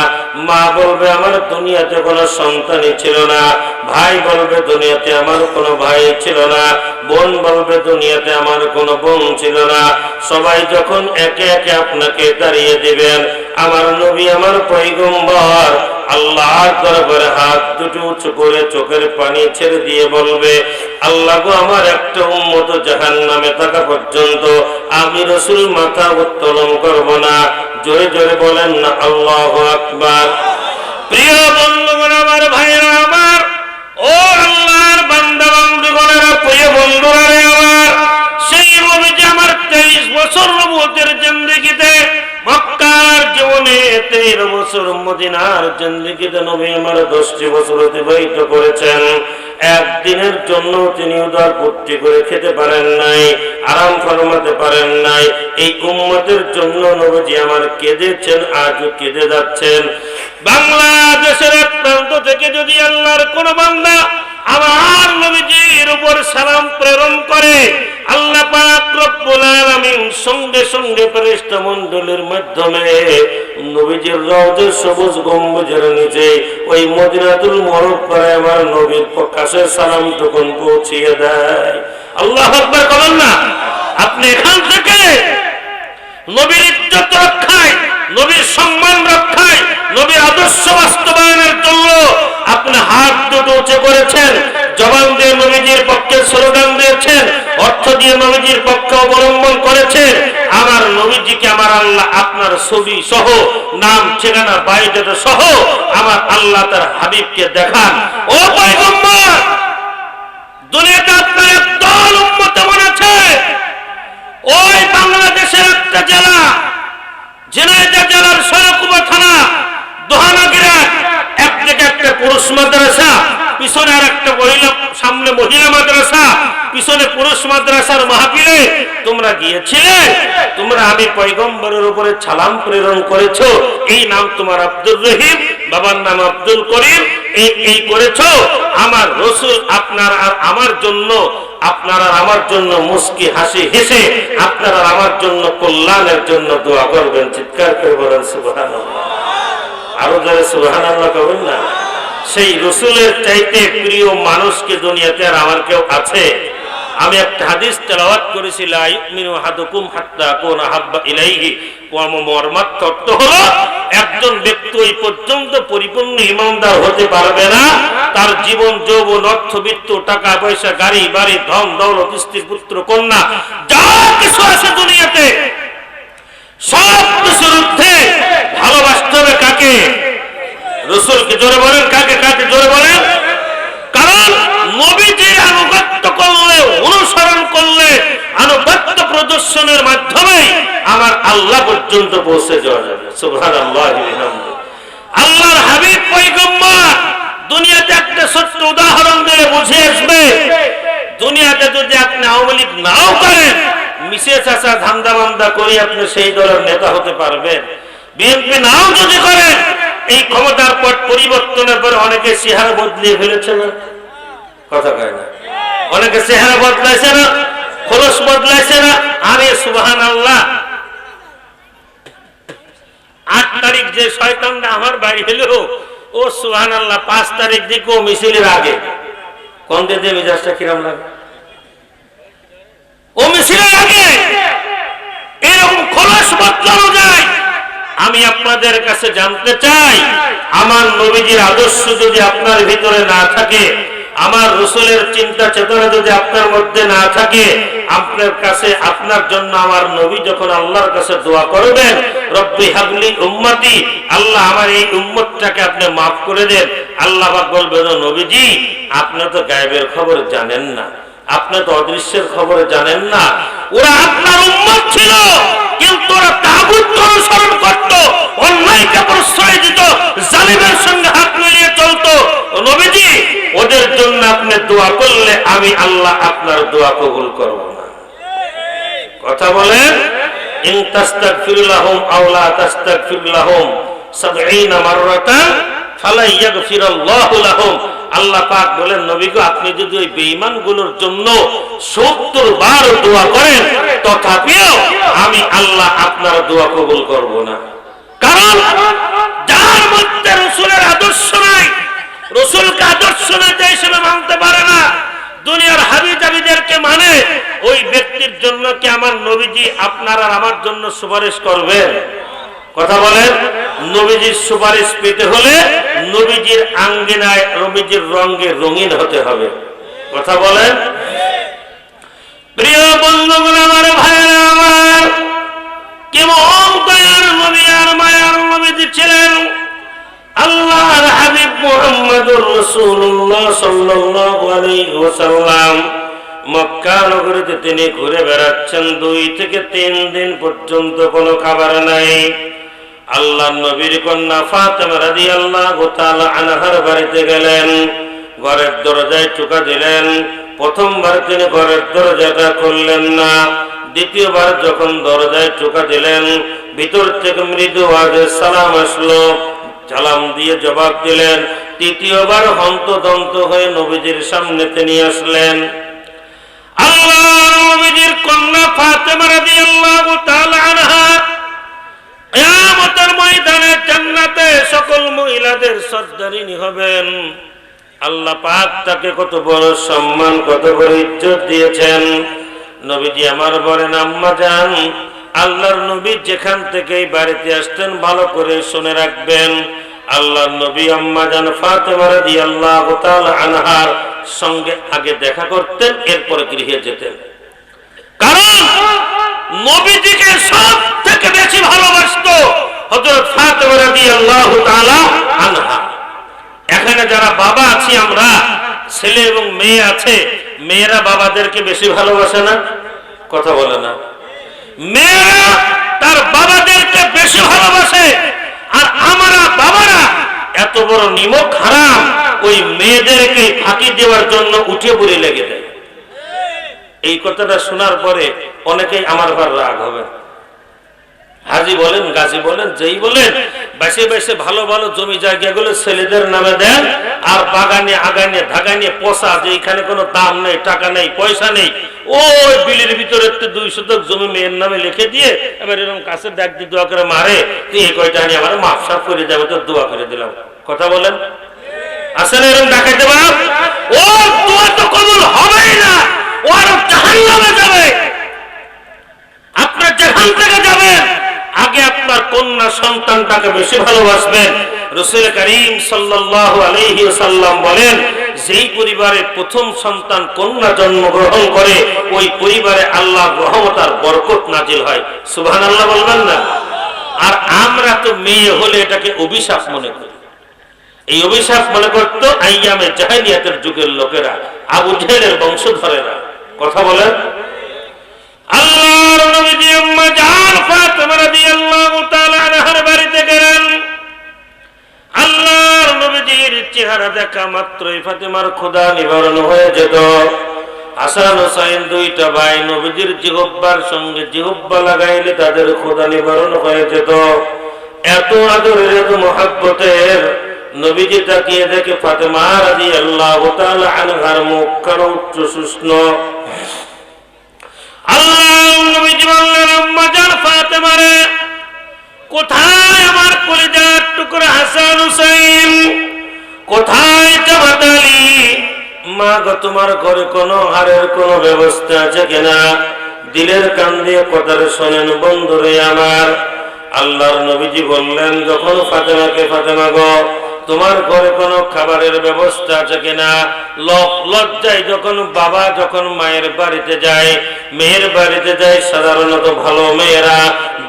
মা বলবে আমার দুনিয়াতে কোনো সন্তানই ছিল না, ভাই বলবে দুনিয়াতে আমার কোনো ভাই ছিল না, বোন বলবে দুনিয়াতে আমার কোনো বোন ছিল না। সবাই যখন একে একে আপনাকে তাড়িয়ে দিবেন, আমার নবী আমার পয়গম্বর আল্লাহর দরবারে হাত দুটো উঁচু করে চোখের পানি ছেড়ে দিয়ে বলবে, আল্লাহ গো আমার একটা উম্মত জাহান্নামে থাকা পর্যন্ত আমি রাসূল মাথা উত্তোলন করব না। জোরে জোরে বলেন না আল্লাহু আকবার। প্রিয় বন্ধুগণ আমার, ভাইরা আমার, ও আল্লাহর বান্দা বান্দীগণেরা, প্রিয় বন্ধুরা আমার, সেই নবীজি আমার 23 বছর নবুয়তের জিন্দেগিতে, মক্কার জীবনে 13 বছর, মদিনার জিন্দেগিতে নবী আমার 10টি বছর অতিবাহিত করেছেন। একদিনের জন্য তিনি উদার পুষ্টি করে খেতে পারেন নাই, আরাম ফরমাতে পারেন নাই। এই উম্মতের জন্য নবীজি আমার কেঁদেছেন, আজও কেঁদে যাচ্ছেন। বাংলাদেশের এক প্রান্ত থেকে যদি আল্লাহর কোন বান্দা আমার নবীজির উপর সালাম প্রেরণ করে, আল্লাহ পাক রব্বুল আলামিন সঙ্গে সঙ্গে ফেরেশতা মণ্ডলীর মাধ্যমে নবীজির রওজা সবুজ গম্বুজের নিচে ওই মদিনাতুল মুনাওয়ারায় আমার নবীর প্রকাশের সালাম তখন পৌঁছিয়ে দেয়। আল্লাহু আকবার বলেন না? আপনি এখান থেকে নবীর ইজ্জত রক্ষায়, নবীর সম্মান রক্ষায়, নবীর আদর্শ বাস্তবায়নের জন্য আপনি হাত দুটো উঁচু করেছেন, জবান দিয়ে নবীজির পক্ষে স্লোগান দিয়েছেন, অর্থ দিয়ে নবীজির পক্ষে অবলম্বন করেছেন। আমার নবীজিকে আমার আল্লাহ আপনার ছবি সহ, নাম ঠিকানা বায়োডাটা সহ আমার আল্লাহ তার হাবিবকে দেখান। ও পয়গম্বর, দুনিয়াতে একটা জেলা, ঝিনাইদহ জেলার সৈয়দপুর থানা দোহানাগিরা, একদিকে একটা পুরুষ মাদ্রাসা, পিছনে আর একটা মহিলা, সামনে মহিলা মাদ্রাসা, পিছনে পুরুষ মাদ্রাসার মাহফিলে তোমরা গিয়েছিলে। তোমরা আমি পয়গম্বরের উপরে সালাম প্রেরণ করেছো, এই নাম তোমার আব্দুর রহিম, বাবার নাম আব্দুল করিম, এই করেছো। আমার রসুল আপনার আর আমার জন্য, আপনার আর আমার জন্য মুস্কি হাসি হেসে আপনার আর আমার জন্য কল্যাণের জন্য দোয়া করবেন। চিৎকার করে বলেন সুবহানাল্লাহ। আরো যারা সুবহানাল্লাহ করবেন না। সেই রসুলের চাইতে প্রিয় মানুষকে দুনিয়াতে আর আমার কেউ আছে? আমি একটা হাদিস তেলাওয়াত করেছি, লা ইউমিনু আহাদুকুম হাত্তা আকুনা হাব্বা ইলাইহি ওয়া মর্মার্থ অর্থ হলো একজন ব্যক্তি ওই পর্যন্ত পরিপূর্ণ ঈমানদার হতে পারবে না, তার জীবন যৌবন অর্থবিত্ত টাকা পয়সা গাড়ি বাড়ি ধন দৌলত স্ত্রী পুত্র কন্যা যা কিছু আছে দুনিয়াতে সব কিছুর ঊর্ধ্বে ভালোবাসতে হবে কাকে? রসুলকে। জোরে বলেন কাকে? কাকে? জোরে বলেন। কারণ নবীজির আনুগত্য করলে, অনুসরণ করলে, আনুগত্য প্রদর্শনের মাধ্যমে আমার আল্লাহ পর্যন্ত পৌঁছে যাওয়া যাবে। সুবহানাল্লাহ। আল্লাহর হাবিব পয়গম্বর দুনিয়াতে একটা সত্য উদাহরণ দিয়ে বুঝে আসবে। দুনিয়াতে যদি আপনি আওয়ামী লীগ নাও করেন, মিশে চাচা ধান্দা বান্দা করে আপনি সেই দলের নেতা হতে পারবেন। বিএনপি নাও যদি করেন, এই ক্ষমতার পর পরিবর্তনের পর অনেকে চেহারা বদলিয়ে ফেলেছে না? কথা কয় না? অনেকে চেহারা বদলাইছে না, খোলস বদলাইছে না? আরে সুবহানাল্লাহ। 8 তারিখ যে শয়তানটা আমার বাড়ি হলো, ও সুবহানাল্লাহ, 5 তারিখ দিকে ও মিছিলের আগে কোন দিকে মেজাজটা কিরম লাগে? ও মিছিলের আগে এরকম খোলস বদলানো যায়? আমি আপনাদের কাছে জানতে চাই, আমার নবীজির আদর্শ যদি আপনার ভিতরে না থাকে, আমার রসুলের চিন্তা চেতনা যদি আপনার মধ্যে না থাকে, আপনার কাছে, আপনার জন্য আমার নবী যখন আল্লাহর কাছে দোয়া করবেন, রব্বি হাবলি উম্মতি, আল্লাহ আমার এই উম্মতটাকে আপনি মাফ করে দেন, আল্লাহ পাক বলবেন, নবীজি আপনি তো গায়েবের খবর জানেন না, আপনি তো অদৃশ্যের খবর জানেন না। ওরা আপনার উম্মত ছিল, কিন্তু ওরা তাগুত অনুসরণ করত, অন্যায়কে প্রশ্রয় দিত, জালিমের সঙ্গে হাত মিলিয়ে চলতো। নবীজি ওদের জন্য আপনি দোয়া করলে আমি আল্লাহ আপনার দোয়া কবুল করব না। কথা বলেন। ইন তাস্তাগফির লাহুম আও লা তাস্তাগফির লাহুম 70 মাররাতান ফালা ইয়াগফিরুল্লাহু লাহুম। আল্লাহ পাক বলেন, নবী গো, আপনি যদি ওই বেঈমানগুলোর জন্য 70 বার দোয়া করেন, তথাপিও আমি আল্লাহ আপনার দোয়া কবুল করব না। কারণ যার মধ্যে রাসূলের আদর্শ নাই, রাসূলকে আদর্শ নেতা হিসেবে মানতে পারে না, দুনিয়ার হাবিজাবিদেরকে মানে, ওই ব্যক্তির জন্য কি আমার নবীজি আপনার আর আমার জন্য সুপারিশ করবেন? কথা বলেন। নবীজির সুপারিশ পেতে হলে নবীজির আঙ্গিনায়, নবীজির রঙে রঙিন হতে হবে। কথা বলেন। প্রিয় বন্ধুগণ, আমার ভাইয়েরা আমার, কেমন দয়ার নবী আর মায়ার নবীজি ছিলেন! আল্লাহর হাবিব মুহাম্মদুর রাসূলুল্লাহ সাল্লাল্লাহু আলাইহি ওয়াসাল্লাম মক্কা নগরীতে তিনি ঘুরে বেড়াচ্ছেন 2 থেকে 3 দিন পর্যন্ত কোনো খাবার নাই। আল্লাহর নবীর কন্যা ফাতেমা রাদিয়াল্লাহু তাআলা আনহার বাড়িতে গেলেন, ঘরের দরজায় টোকা দিলেন। প্রথমবার তিনি ঘরের দরজাটা খুললেন না, দ্বিতীয়বার যখন দরজায় টোকা দিলেন, ভিতর থেকে মৃদু আওয়াজে সালাম আসলো, সালাম দিয়ে জবাব দিলেন। তৃতীয়বার হন্তদন্ত হয়ে নবীজির সামনে তিনি আসলেন। আল্লাহর নবীজির কন্যা ফাতেমা রাদিয়াল্লাহু তাআলা আনহা কিয়ামতের ময়দানে জান্নাতে সকল মহিলাদের সর্দারিনী হবেন। আল্লাহ পাক তাকে কত বড় সম্মান, কত বড় ইজ্জত দিয়েছেন। নবীজি আমার বলেন, আম্মা জান, আল্লাহর নবী যেখান থেকে বাড়িতে আসতেন ভালো করে শুনে রাখবেন। আল্লাহর নবী আম্মা জান ফাতেমা রাদিয়াল্লাহু তাআলা আনহার সঙ্গে আগে দেখা করতেন, এরপরে গৃহে যেতেন। কারণ নবীজিকে সব থেকে বেশি ভালোবাসতো হযরত ফাতেমা রাদিয়াল্লাহু তাআলা আনহা। এখানে যারা বাবা আছি আমরা, ছেলে এবং মেয়ে আছে, মেয়েরা বাবাদেরকে বেশি ভালোবাসে না? কথা বলে না? মেয়েরা তার বাবাদেরকে বেশি ভালোবাসে, আর আমরা বাবারা এত বড় নিমক হারাম ওই মেয়েদেরকে ফাঁকি দেওয়ার জন্য উঠে পড়ে লেগে দেয়। এই কথাটা শোনার পরে অনেকেই আমার উপর রাগ হবে। হাজি বলেন, গাজী বলেন, যেই বলেন, বেশি বেশি ভালো ভালো জমি জায়গাগুলো ছেলেদের নামে দেন, আর বাগানে আগানে ধাগানে পচা, যে এখানে কোনো দাম নেই, টাকা নেই, পয়সা নেই, ওই বিলের ভিতরে 2 শতক জমি মেয়ের নামে লিখে দিয়ে এবার এরকম কাছে ডাক দিয়ে দোয়া করে মারে, তুই এই কয়টা নিয়ে আমার মাফ সাফ করে যাবে, তো দোয়া করে দিলাম। কথা বলেন, আসলে এরকম ডাকাইতে বাপ, ও দোয়া তো কবুল হবেই না, ও আরো জাহান্নামে যাবে। আপনার যেখান থেকে যাবেন আগে আপনার কন্যা সন্তানটাকে বেশি ভালোবাসবেন। রাসূল করিম সাল্লাল্লাহু আলাইহি ওয়াসাল্লাম বলেন, যেই পরিবারে প্রথম সন্তান কন্যা জন্মগ্রহণ করে ওই পরিবারে আল্লাহর রহমত আর বরকত নাজিল হয়। সুবহানাল্লাহ বলবেন না? আর আমরা তো মেয়ে হলে এটাকে অভিশাপ মনে করি। এই অভিশাপ মনে করত আইয়ামে জাহেলিয়াতের যুগের লোকেরা, আবু জেহেলের বংশধরেরা। কথা বলেন, আল্লাহর নবী আম্মা জান ফাতেমা রাদিয়াল্লাহু তাআলা আনহার বাড়িতে গেলেন। আল্লাহর নবীর চেহারা দেখা মাত্রই ফাতেমার ক্ষুধা নিবারণ হয়ে যেত। হাসান হোসেন দুইটা ভাই নবীর জিহ্বার সঙ্গে জিহ্বা লাগাইলে তাদের ক্ষুধা নিবারণ হয়ে যেত। এত আদরের, এত মহব্বতের। নবীজি তাকিয়ে দেখে ফাতেমা রাদিয়াল্লাহু তাআলা আনহার মুখখানা উচ্চ শুষ্ক। আল্লাহর নবীজি বললেন, আম্মা জান ফাতেমা রে, কোথায় আমার কলিজার টুকরা হাসান হুসাইন, কোথায় জামাত আলী? মা গো, তোমার ঘরে কোনো হারের কোনো ব্যবস্থা আছে কিনা? দিলের কান দিয়ে কথাটা শোনেন বন্ধুরে আমার। আল্লাহর নবীজি বললেন যখন ফাতেমাকে, ফাতেমা গো, তোমার ঘরে কোনো খাবারের ব্যবস্থা আছে কিনা? লজ্জায় যখন বাবা যখন মায়ের বাড়িতে যায়, মেয়ের বাড়িতে যায়, সাধারণত ভালো মেয়েরা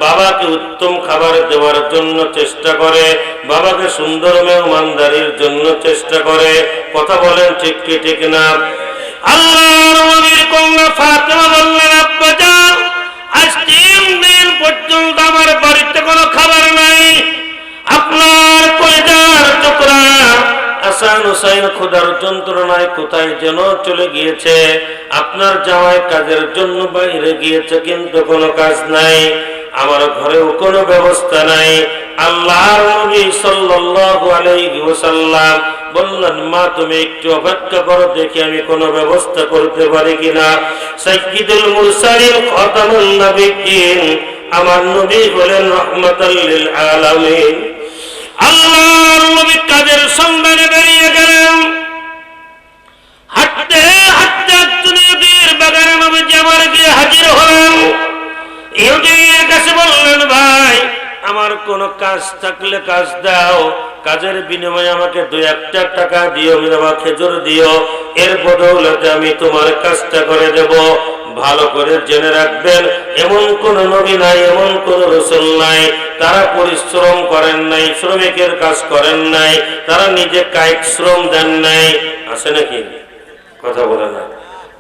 বাবাকে উত্তম খাবার দেওয়ার জন্য চেষ্টা করে, বাবাকে সুন্দর মেহমানদারির জন্য চেষ্টা করে। কথা বলেন ঠিক কি ঠিক না? আল্লাহর নবীর কন্যা ফাতেমা বললেন, আব্বা জান, আজ 3 দিন পর্যন্ত আমার বাড়িতে কোনো খাবার নাই। আপনার কলিজার টুকরা হাসান হুসাইন ক্ষুধার যন্ত্রণায় কোথায় যেন চলে গিয়েছে। আপনার জামাই কাজের জন্য বাইরে গিয়েছে, কিন্তু কোনো কাজ নাই, আমার ঘরেও কোনো ব্যবস্থা নাই। আল্লাহর নবী সাল্লাল্লাহু আলাইহি ওয়াসাল্লাম বললেন, মা তুমি একটু অপেক্ষা করো, দেখি আমি কোনো ব্যবস্থা করতে পারি কিনা। সাইয়্যিদুল মুরসালিন খাতামুন নবিয়্যিন আমার নবী হলেন রাহমাতাল লিল আলামিন। আল্লাহর নবী কাজের সন্ধানে বেরিয়ে গেলেন। হাঁটতে হাঁটতে একজন ইহুদির বাগানে নবীজি আমার গিয়ে হাজির হলেন। ইহুদির কাছে বললেন, ভাই আমার কোনো কাজ থাকলে কাজ দাও, কাজের বিনিময়ে আমাকে 2-1 টাকা দিও, অথবা খেজুর দিও, এর বদৌলতে আমি তোমার কাজটা করে দেব। ভালো করে জেনে রাখবেন, এমন কোন নবী নাই, এমন কোন রাসূল নাই তারা পরিশ্রম করেন নাই, শ্রমিকের কাজ করেন নাই, তারা নিজে কায়িক শ্রম দেন নাই। আছে নাকি? কথা বলে না।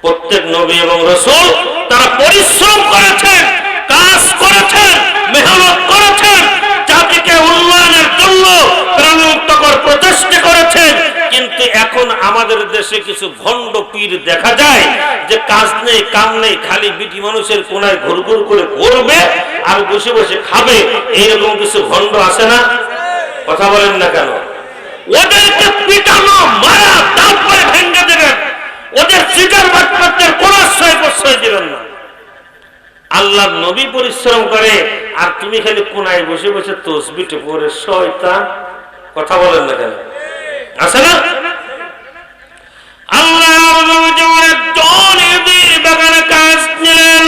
প্রত্যেক নবী এবং রাসূল তারা পরিশ্রম করেছেন, কাজ করেছেন, মেহনত করেছেন, জাতিকে উন্নয়নের জন্য প্রাণান্তকর প্রচেষ্টা করেছেন। কিন্তু এখন আমাদের দেশে কিছু ভণ্ড পীর দেখা যায় যে কাজ নেই, কাম নেই, খালি বিটি মানুষের কোনায় ঘুরঘুর করে ঘুরবে আর বসে বসে খাবে। এইরকম কিছু ভণ্ড আছে না? কথা বলেন না কেন? ওদেরকে পিটানো, মারা, তারপরে ভেঙে দেবেন, ওদের সিটার বাটপাতের কোনো প্রশ্রয় দিবেন না। আল্লাহর নবী পরিশ্রম করে আর তুমি খালি কোনায় বসে বসে তসবিহ পড়ে শয়তান। কথা বলেন না কেন? আছে না? আল্লাহর নবী যেমন একজন ইহুদির বাগানে কাজ নিলেন,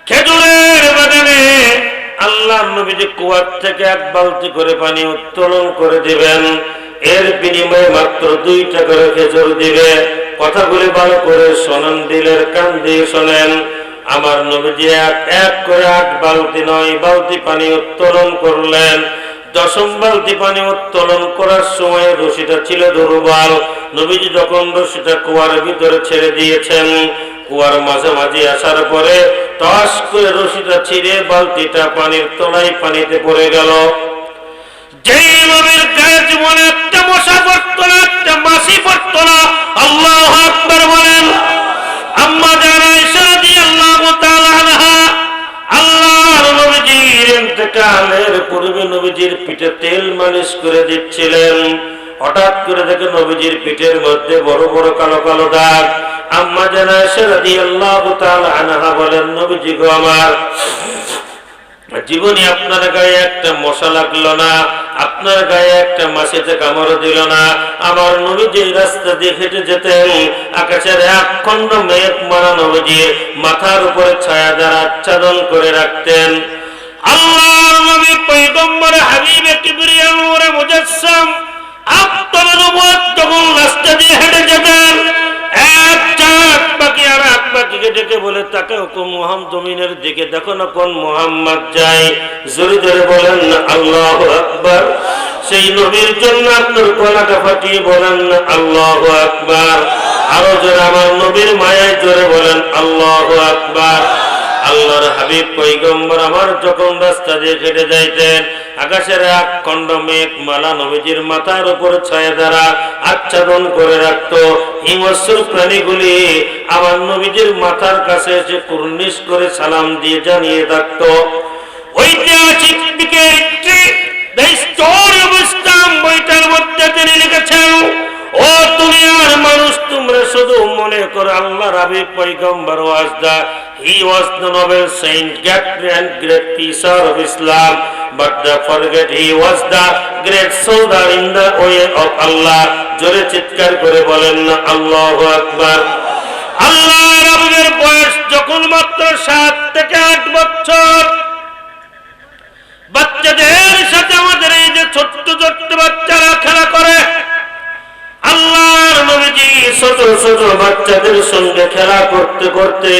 খেজুরের বাগানে আল্লাহর নবী যে কুয়ার থেকে 1 বালতি করে পানি উত্তোলন করে দিবেন, এর বিনিময়ে মাত্র 2 টাকার খেজুর দিবে। কথাগুলি ভালো করে শোনেন, দিলের কান দিয়ে শোনেন। আমার নবীজি এক করে 8 বালতি 9 বালতি পানি উত্তোলন করলেন। 10ম বালতি পানি উত্তোলন করার সময় রশিটা ছিল দুর্বল। নবীজি যখন রশিটা কুয়ার ভিতরে ছেড়ে দিয়েছেন, কুয়ার মাঝামাঝি আসার পরে টস করে রশিটা ছিঁড়ে বালতিটা পানির তলায় পানিতে পড়ে গেল। যেই নবীর গায়ে জীবনে একটা মশা পড়তো না, একটা মাছি পড়তো না। আল্লাহু আকবার বলেন। আম্মা জান আয়েশা রাদিয়াল্লাহু তাআলা আনহা আল্লাহর নবীজির ইন্তেকালের পূর্বে নবীজির পিঠে তেল মালিশ করে দিচ্ছিলেন। হঠাৎ করে দেখে নবীজির পিঠের মধ্যে বড় বড় কালো কালো দাগ। আম্মা জান আয়েশা রাদিয়াল্লাহু তাআলা আনহা বলেন, নবীজি গো আমার, জীবনে আপনার গায়ে একটা মশা লাগলো না, আপনার গায়ে একটা মাছিতে কামড় দিল না। আমার নবী যে রাস্তা দিয়ে হেঁটে যেতেন, আকাশের এক খণ্ড মেঘ মারা নবীজি মাথার উপরে ছায়াদার আচ্ছাদন করে রাখতেন। আল্লাহর নবী পয়গম্বর হাবিবে কিবরিয়া নূরে মুজাসসাম আফতার নবুয়ত যখন রাস্তা দিয়ে হেঁটে যেতেন, এক চাঁদ পাখি আর এক পাখিকে ডেকে বলে, তাকে তো মুহাম্মদ জমিনের দিকে দেখো না কোন মুহাম্মদ যায়। জোরে জোরে বলেন না আল্লাহু আকবার। সেই নবীর জন্য আপনার গলাটা ফাটিয়ে বলেন না আল্লাহু আকবার। আরো জোরে আমার নবীর মায়ায় জোরে বলেন আল্লাহু আকবার। আল্লাহর হাবিব পয়গম্বর আমার যখন রাস্তা দিয়ে হেঁটে যাইতেন, আকাশের এক খণ্ড মেঘ মালা নবীজির মাথার উপর ছায়া দ্বারা আচ্ছাদন করে রাখতো। হিংস্র প্রাণীগুলি আমার নবীজির মাথার কাছে এসে কুর্নিশ করে সালাম দিয়ে জানিয়ে থাকতো। ঐতিহাসিক দ্য স্টোরি অফ ইসলাম বইটার মধ্যে তিনি লিখেছেন, ও দুনিয়ার মানুষ, তোমরা শুধু মনে করো আল্লাহর হাবিব পয়গম্বর he was the noble saint, great teacher of Islam, but don't forget he was the great soldier in the way of Allah. জোরে চিৎকার করে বলেন না আল্লাহু আকবার। আল্লাহর হাবিবের বয়স যখন মাত্র 7 থেকে 8 বছর, বাচ্চাদের সাথে আমাদের এই যে ছোট্ট ছোট্ট বাচ্চারা খেলা করে, আল্লাহর নবীজি ছোট ছোট বাচ্চাদের সঙ্গে খেলা করতে করতে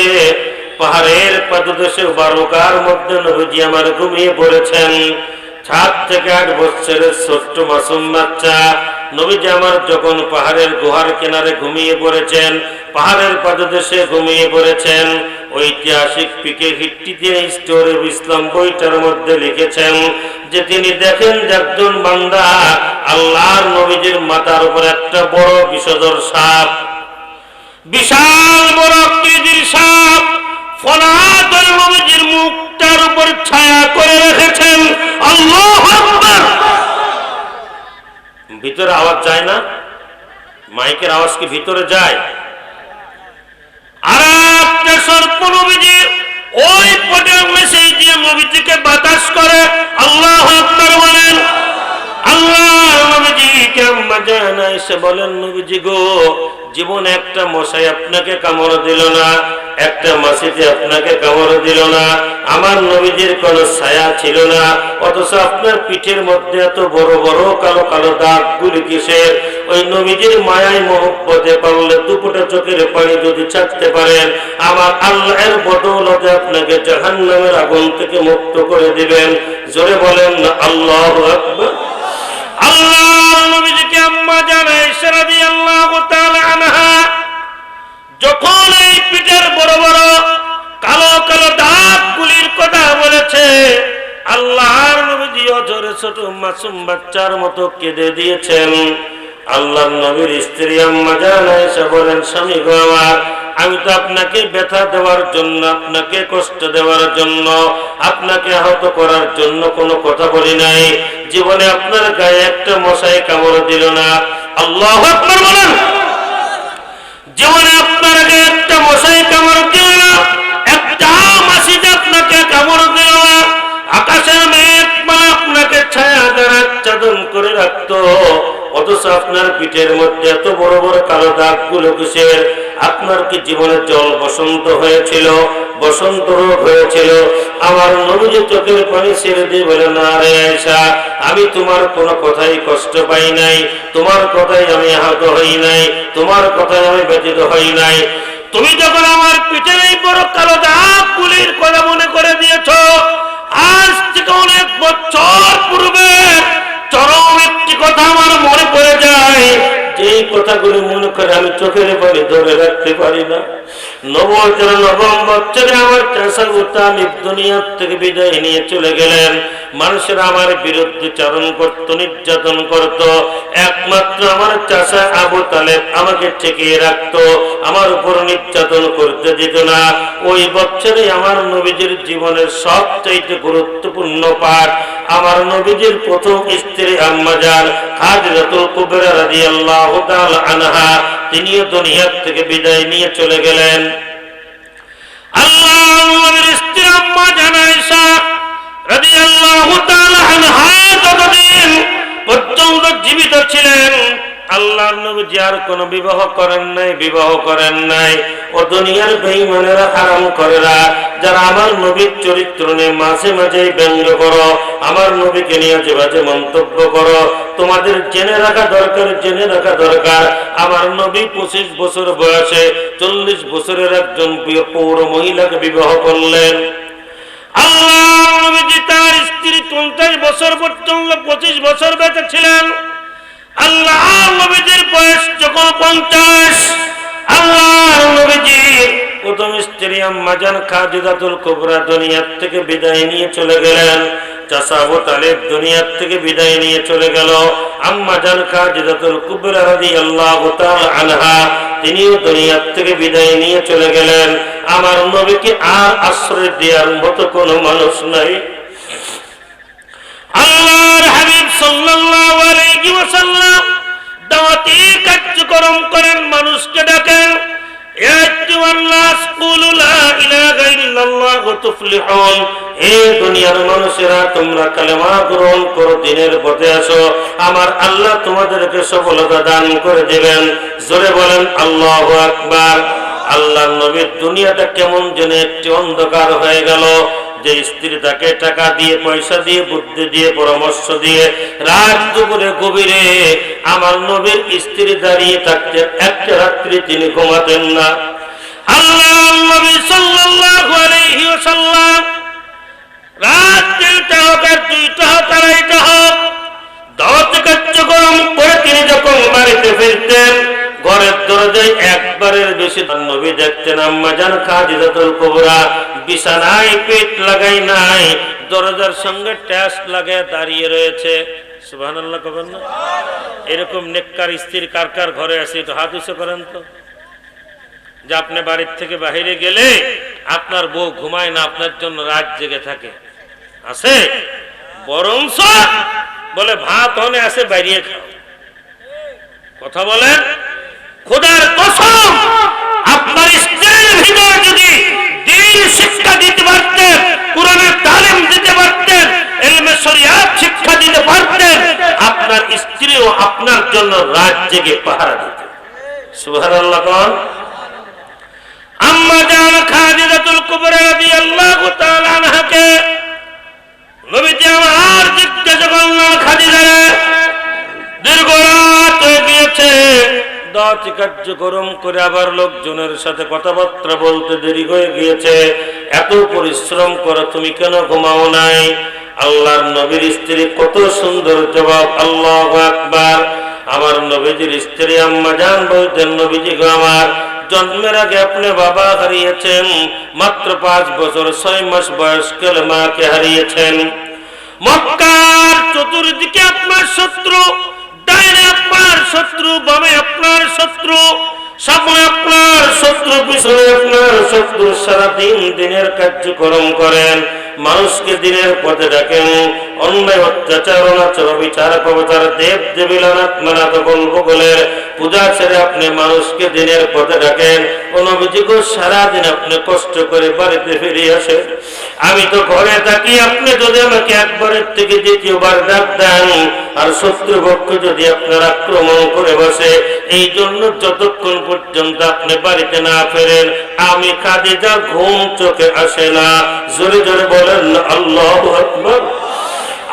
পাহাড়ের পাদদেশে বালুকার মধ্যে নবীজি আমার ঘুমিয়ে পড়েছেন। 7 থেকে 8 বছরের ছোট্ট মাসুম বাচ্চা নবীজি আমার যখন পাহাড়ের গুহার কিনারে ঘুমিয়ে পড়েছেন, পাহাড়ের পাদদেশে ঘুমিয়ে পড়েছেন, ঐতিহাসিক পিকে হিট্টিতে স্টোরি অফ ইসলাম বইটার মধ্যে লিখেছেন যে তিনি দেখেন যে একজন বান্দা আল্লাহর নবীজির মাথার উপর একটা বড় বিষধর সাপ, বিশাল বড় আকৃতির সাপ ফলাদল নবীজির মুখটার উপর ছায়া করে রেখেছেন। আল্লাহু আকবার। ভিতরে আওয়াজ যায় না? মাইকের আওয়াজ কি ভিতরে যায়? আর একটা সর্প নবীজি ওই পটের মেসেজ দিয়ে নবীজিকে বাতাস করে। আল্লাহু আকবার বলেন। আল্লাহ নবীজি কেমন জানা এসে বলেন, নবীজি গো, জীবনে একটা মশাই আপনাকে কামড় দিল না, একটা মাছিতে আপনাকে কামড় দিল না, আমার নবীজির কোনো ছায়া ছিল না, অথচ আপনার পিঠের মধ্যে এত বড় বড় কালো কালো দাগগুলি কিসের? ওই নবীজির মায়ায় মহব্বতে পারলে দুপুটা চোখের পানি যদি ছাড়তে পারেন, আমার আল্লাহর বদৌলতে আপনাকে জাহান্নামের আগুন থেকে মুক্ত করে দিবেন। জোরে বলেন না আল্লাহু আকবার। আল্লাহর নবীজিকে আম্মা জান আয়েশা রাদিয়াল্লাহু তাআলা আনহা যখন এই পিঠের বড় বড় কালো কালো দাগগুলির কথা বলেছে, আল্লাহর নবীজি অজরে ছোট মাসুম বাচ্চার মতো কেঁদে দিয়েছেন। আল্লাহর নবীর স্ত্রী আম্মা জান আয়েশা বলেন, স্বামী গো আমার, আমি তো আপনাকে ব্যথা দেওয়ার জন্য, আপনাকে কষ্ট দেওয়ার জন্য, আপনাকে আহত করার জন্য কোনো কথা বলি নাই। জীবনে আপনার গায়ে একটা মশাই কামড় দিল না। আল্লাহু আকবার বলেন। জীবনে আপনার গায়ে একটা মশাই কামড় দিল না, একটা মাছি আপনাকে কামড় দিল না, আকাশের মেঘ আপনাকে ছায়া দ্বারা আচ্ছাদন করে রাখতো, অথচ আপনার পিঠের মধ্যে এত বড় বড় কালো দাগগুলো কিসের? আপনার কি জীবনে জল বসন্ত হয়েছিল, বসন্ত রোগ হয়েছিল? আমার নবীজি চোখের পানি ছেড়ে দিয়ে বলে, না রে আয়েশা, আমি তোমার কোনো কথাই কষ্ট পাই নাই, তোমার কথাই আমি আহত হই নাই, তোমার কথাই আমি ব্যথিত হই নাই। তুমি যখন আমার পিঠের এই বড় কালো দাগগুলির কথা মনে করে দিয়েছ, আজ থেকে অনেক বছর পূর্বে চরম একটি কথা আমার মনে পড়ে যায়, যেই কথা কথাগুলি মনে করে আমি চোখের পানি ধরে রাখতে পারি না। নবুয়তের নবম বছরে আমার চাচা আবু তালিব দুনিয়ার থেকে বিদায় নিয়ে চলে গেলেন। মানুষের আমার বিরুদ্ধে চারণ করত, নির্যাতন করত, একমাত্র আমার চাচা আবু তালেব আমাকে ঠেকিয়ে রাখতো, আমার উপর নির্যাতন করতে দিত না। ওই বছরে আমার নবীজির জীবনের সবচাইতে গুরুত্বপূর্ণ পাঠ, আমার নবীজির প্রথম স্ত্রী আম্মা জান খাদিজাতুল কুবরা রাদিয়াল্লাহু তাআলা আনহা তিনিও দুনিয়ার থেকে বিদায় নিয়ে চলে গেলেন। আল্লাহর নবীর স্ত্রী আম্মা জান আয়েশা রাদিয়াল্লাহু তাআলা আনহা যতদিন পর্যন্ত জীবিত ছিলেন, আল্লাহর নবী যার কোনো বিবাহ করেন নাই। ও দুনিয়ার বেঈমানেরা, হারাম করেরা, যারা আমার নবীর চরিত্র নিয়ে মাঝে মাঝে ব্যঙ্গ করো, আমার নবীকে নিয়ে যে বাজে মন্তব্য করো, তোমাদের জেনে রাখা দরকার আমার নবী 25 বছর বয়সে 40 বছরের একজন পৌর মহিলাকে বিবাহ করলেন। আল্লাহর নবী তার স্ত্রী 50 বছর পর্যন্ত 25 বছর বেঁচে ছিলেন। আল্লাহর নবীর বয়স যখন 50, আল্লাহর নবীজির প্রথম স্ত্রী আম্মা জান খাদিজাতুল কুবরা দুনিয়ার থেকে বিদায় নিয়ে চলে গেলেন। চাচা আবু তালেব দুনিয়ার থেকে বিদায় নিয়ে চলে গেল। আম্মা জান খাদিজাতুল কুবরা রাদিয়াল্লাহু তাআলা আনহা তিনিও দুনিয়ার থেকে বিদায় নিয়ে চলে গেলেন। আমার নবীকে আর আশ্রয় দেওয়ার মতো কোনো মানুষ নাই। আল্লাহর হাবিব সাল্লাল্লাহু আলাইহি ওয়াসাল্লাম দাওয়াতি কার্যক্রম করেন, মানুষকে ডাকেন, ইয়া আইয়ুহান নাস কুলু লা ইলাহা ইল্লাল্লাহ তুফলিহুন। হে দুনিয়ার মানুষেরা, তোমরা কালেমা গ্রহণ করো, দ্বীনের পথে আসো, আমার আল্লাহ তোমাদেরকে সফলতা দান করে দিবেন। জোরে বলেন আল্লাহু আকবার। আল্লাহর নবীর দুনিয়াটা কেমন যেন একটি অন্ধকার হয়ে গেল। যে স্ত্রী তাকে টাকা দিয়ে, পয়সা দিয়ে, বুদ্ধি দিয়ে, পরামর্শ দিয়ে রাত দুপুরে গভীরে আমার নবীর স্ত্রী দাঁড়িয়ে থাকতেন, একটা রাত্রি তিনি ঘুমাতেন না। আল্লাহর নবী সাল্লাল্লাহু আলাইহি ওয়াসাল্লাম রাত 3টা হোক আর 2টা হোক, 2:30টা হোক, দাওয়াত কার্যক্রম করে তিনি যখন বাড়িতে ফিরতেন, ঘরের দরজায় একবারের বেশি নবী দেখতেন আম্মা জান খাদিজাতুল কুবরা বিছানায় পেট লাগাই নাই, দরজার সঙ্গে ট্যাস লাগায় দাঁড়িয়ে রয়েছে। সুবহানাল্লাহ কবেন না? এরকম নেককার স্ত্রী কার কার ঘরে আছে একটু হাত উঁচু করেন তো। যে আপনি বাড়ির থেকে বাইরে গেলে আপনার বউ ঘুমায় না, আপনার জন্য রাত জেগে থাকে, আছে? বরঞ্চ বলে ভাত হনে আছে, বাইরে খাও। কথা বলেন, খোদার কসম, আপনার স্ত্রীর ভিতর যদি দ্বীন শিক্ষা দিতে পারতেন, কোরআনের তালিম দিতে পারতেন, ইলমে শরিয়াত শিক্ষা দিতে পারতেন, আপনার স্ত্রীও আপনার জন্য রাত জেগে পাহারা দিত। সুবহানাল্লাহ কোন? আম্মা জান খাদিজাতুল কুবরা রাদিয়াল্লাহু তাআলা আনহাকে নবীজি আমার জিজ্ঞাসা করলেন, খাদিজা রে, দীর্ঘ রাত হয়ে গিয়েছে, দাওয়াত কার্যক্রম করে আবার লোকজনের সাথে কথাবার্তা বলতে দেরি হয়ে গিয়েছে, এত পরিশ্রম করো, তুমি কেন ঘুমাও নাই? আল্লাহর নবীর স্ত্রী কত সুন্দর জবাব, আল্লাহু আকবার। আমার নবীজির স্ত্রী আম্মা জান বলতেন, নবীজি গো, আমার জন্মের আগে আপনি বাবা হারিয়েছেন, মাত্র 5 বছর 6 মাস বয়সকালে মাকে হারিয়েছেন। মক্কার চতুর্দিকে আপনার শত্রু, ডাইনে আপনার শত্রু, বামে আপনার শত্রু, সামনে আপনার শত্রু, পিছনে আপনার শত্রু। সারাদিন দিনের কার্যক্রম করেন, মানুষকে দিনের পথে ডাকেন, অন্যায় অত্যাচার অনাচার বিচার প্রচার দেব দেবিলানাথ মানাত গল্পগুলের পূজা ছেড়ে আপনি মানুষকে দিনের পথে ডাকেন। নবীজিকে সারাদিন আপনি কষ্ট করে বাড়িতে ফিরে আসেন। আমি তো ঘরে থাকি, আপনি যদি আমাকে একবারের থেকে দ্বিতীয়বার ডাক দেন, আর শত্রুপক্ষ যদি আপনার আক্রমণ করে বসে, এই জন্য যতক্ষণ পর্যন্ত আপনি বাড়িতে না ফেরেন আমি খাদিজা ঘুম চোখে আসে না। জোরে জোরে বলেন আল্লাহু আকবার।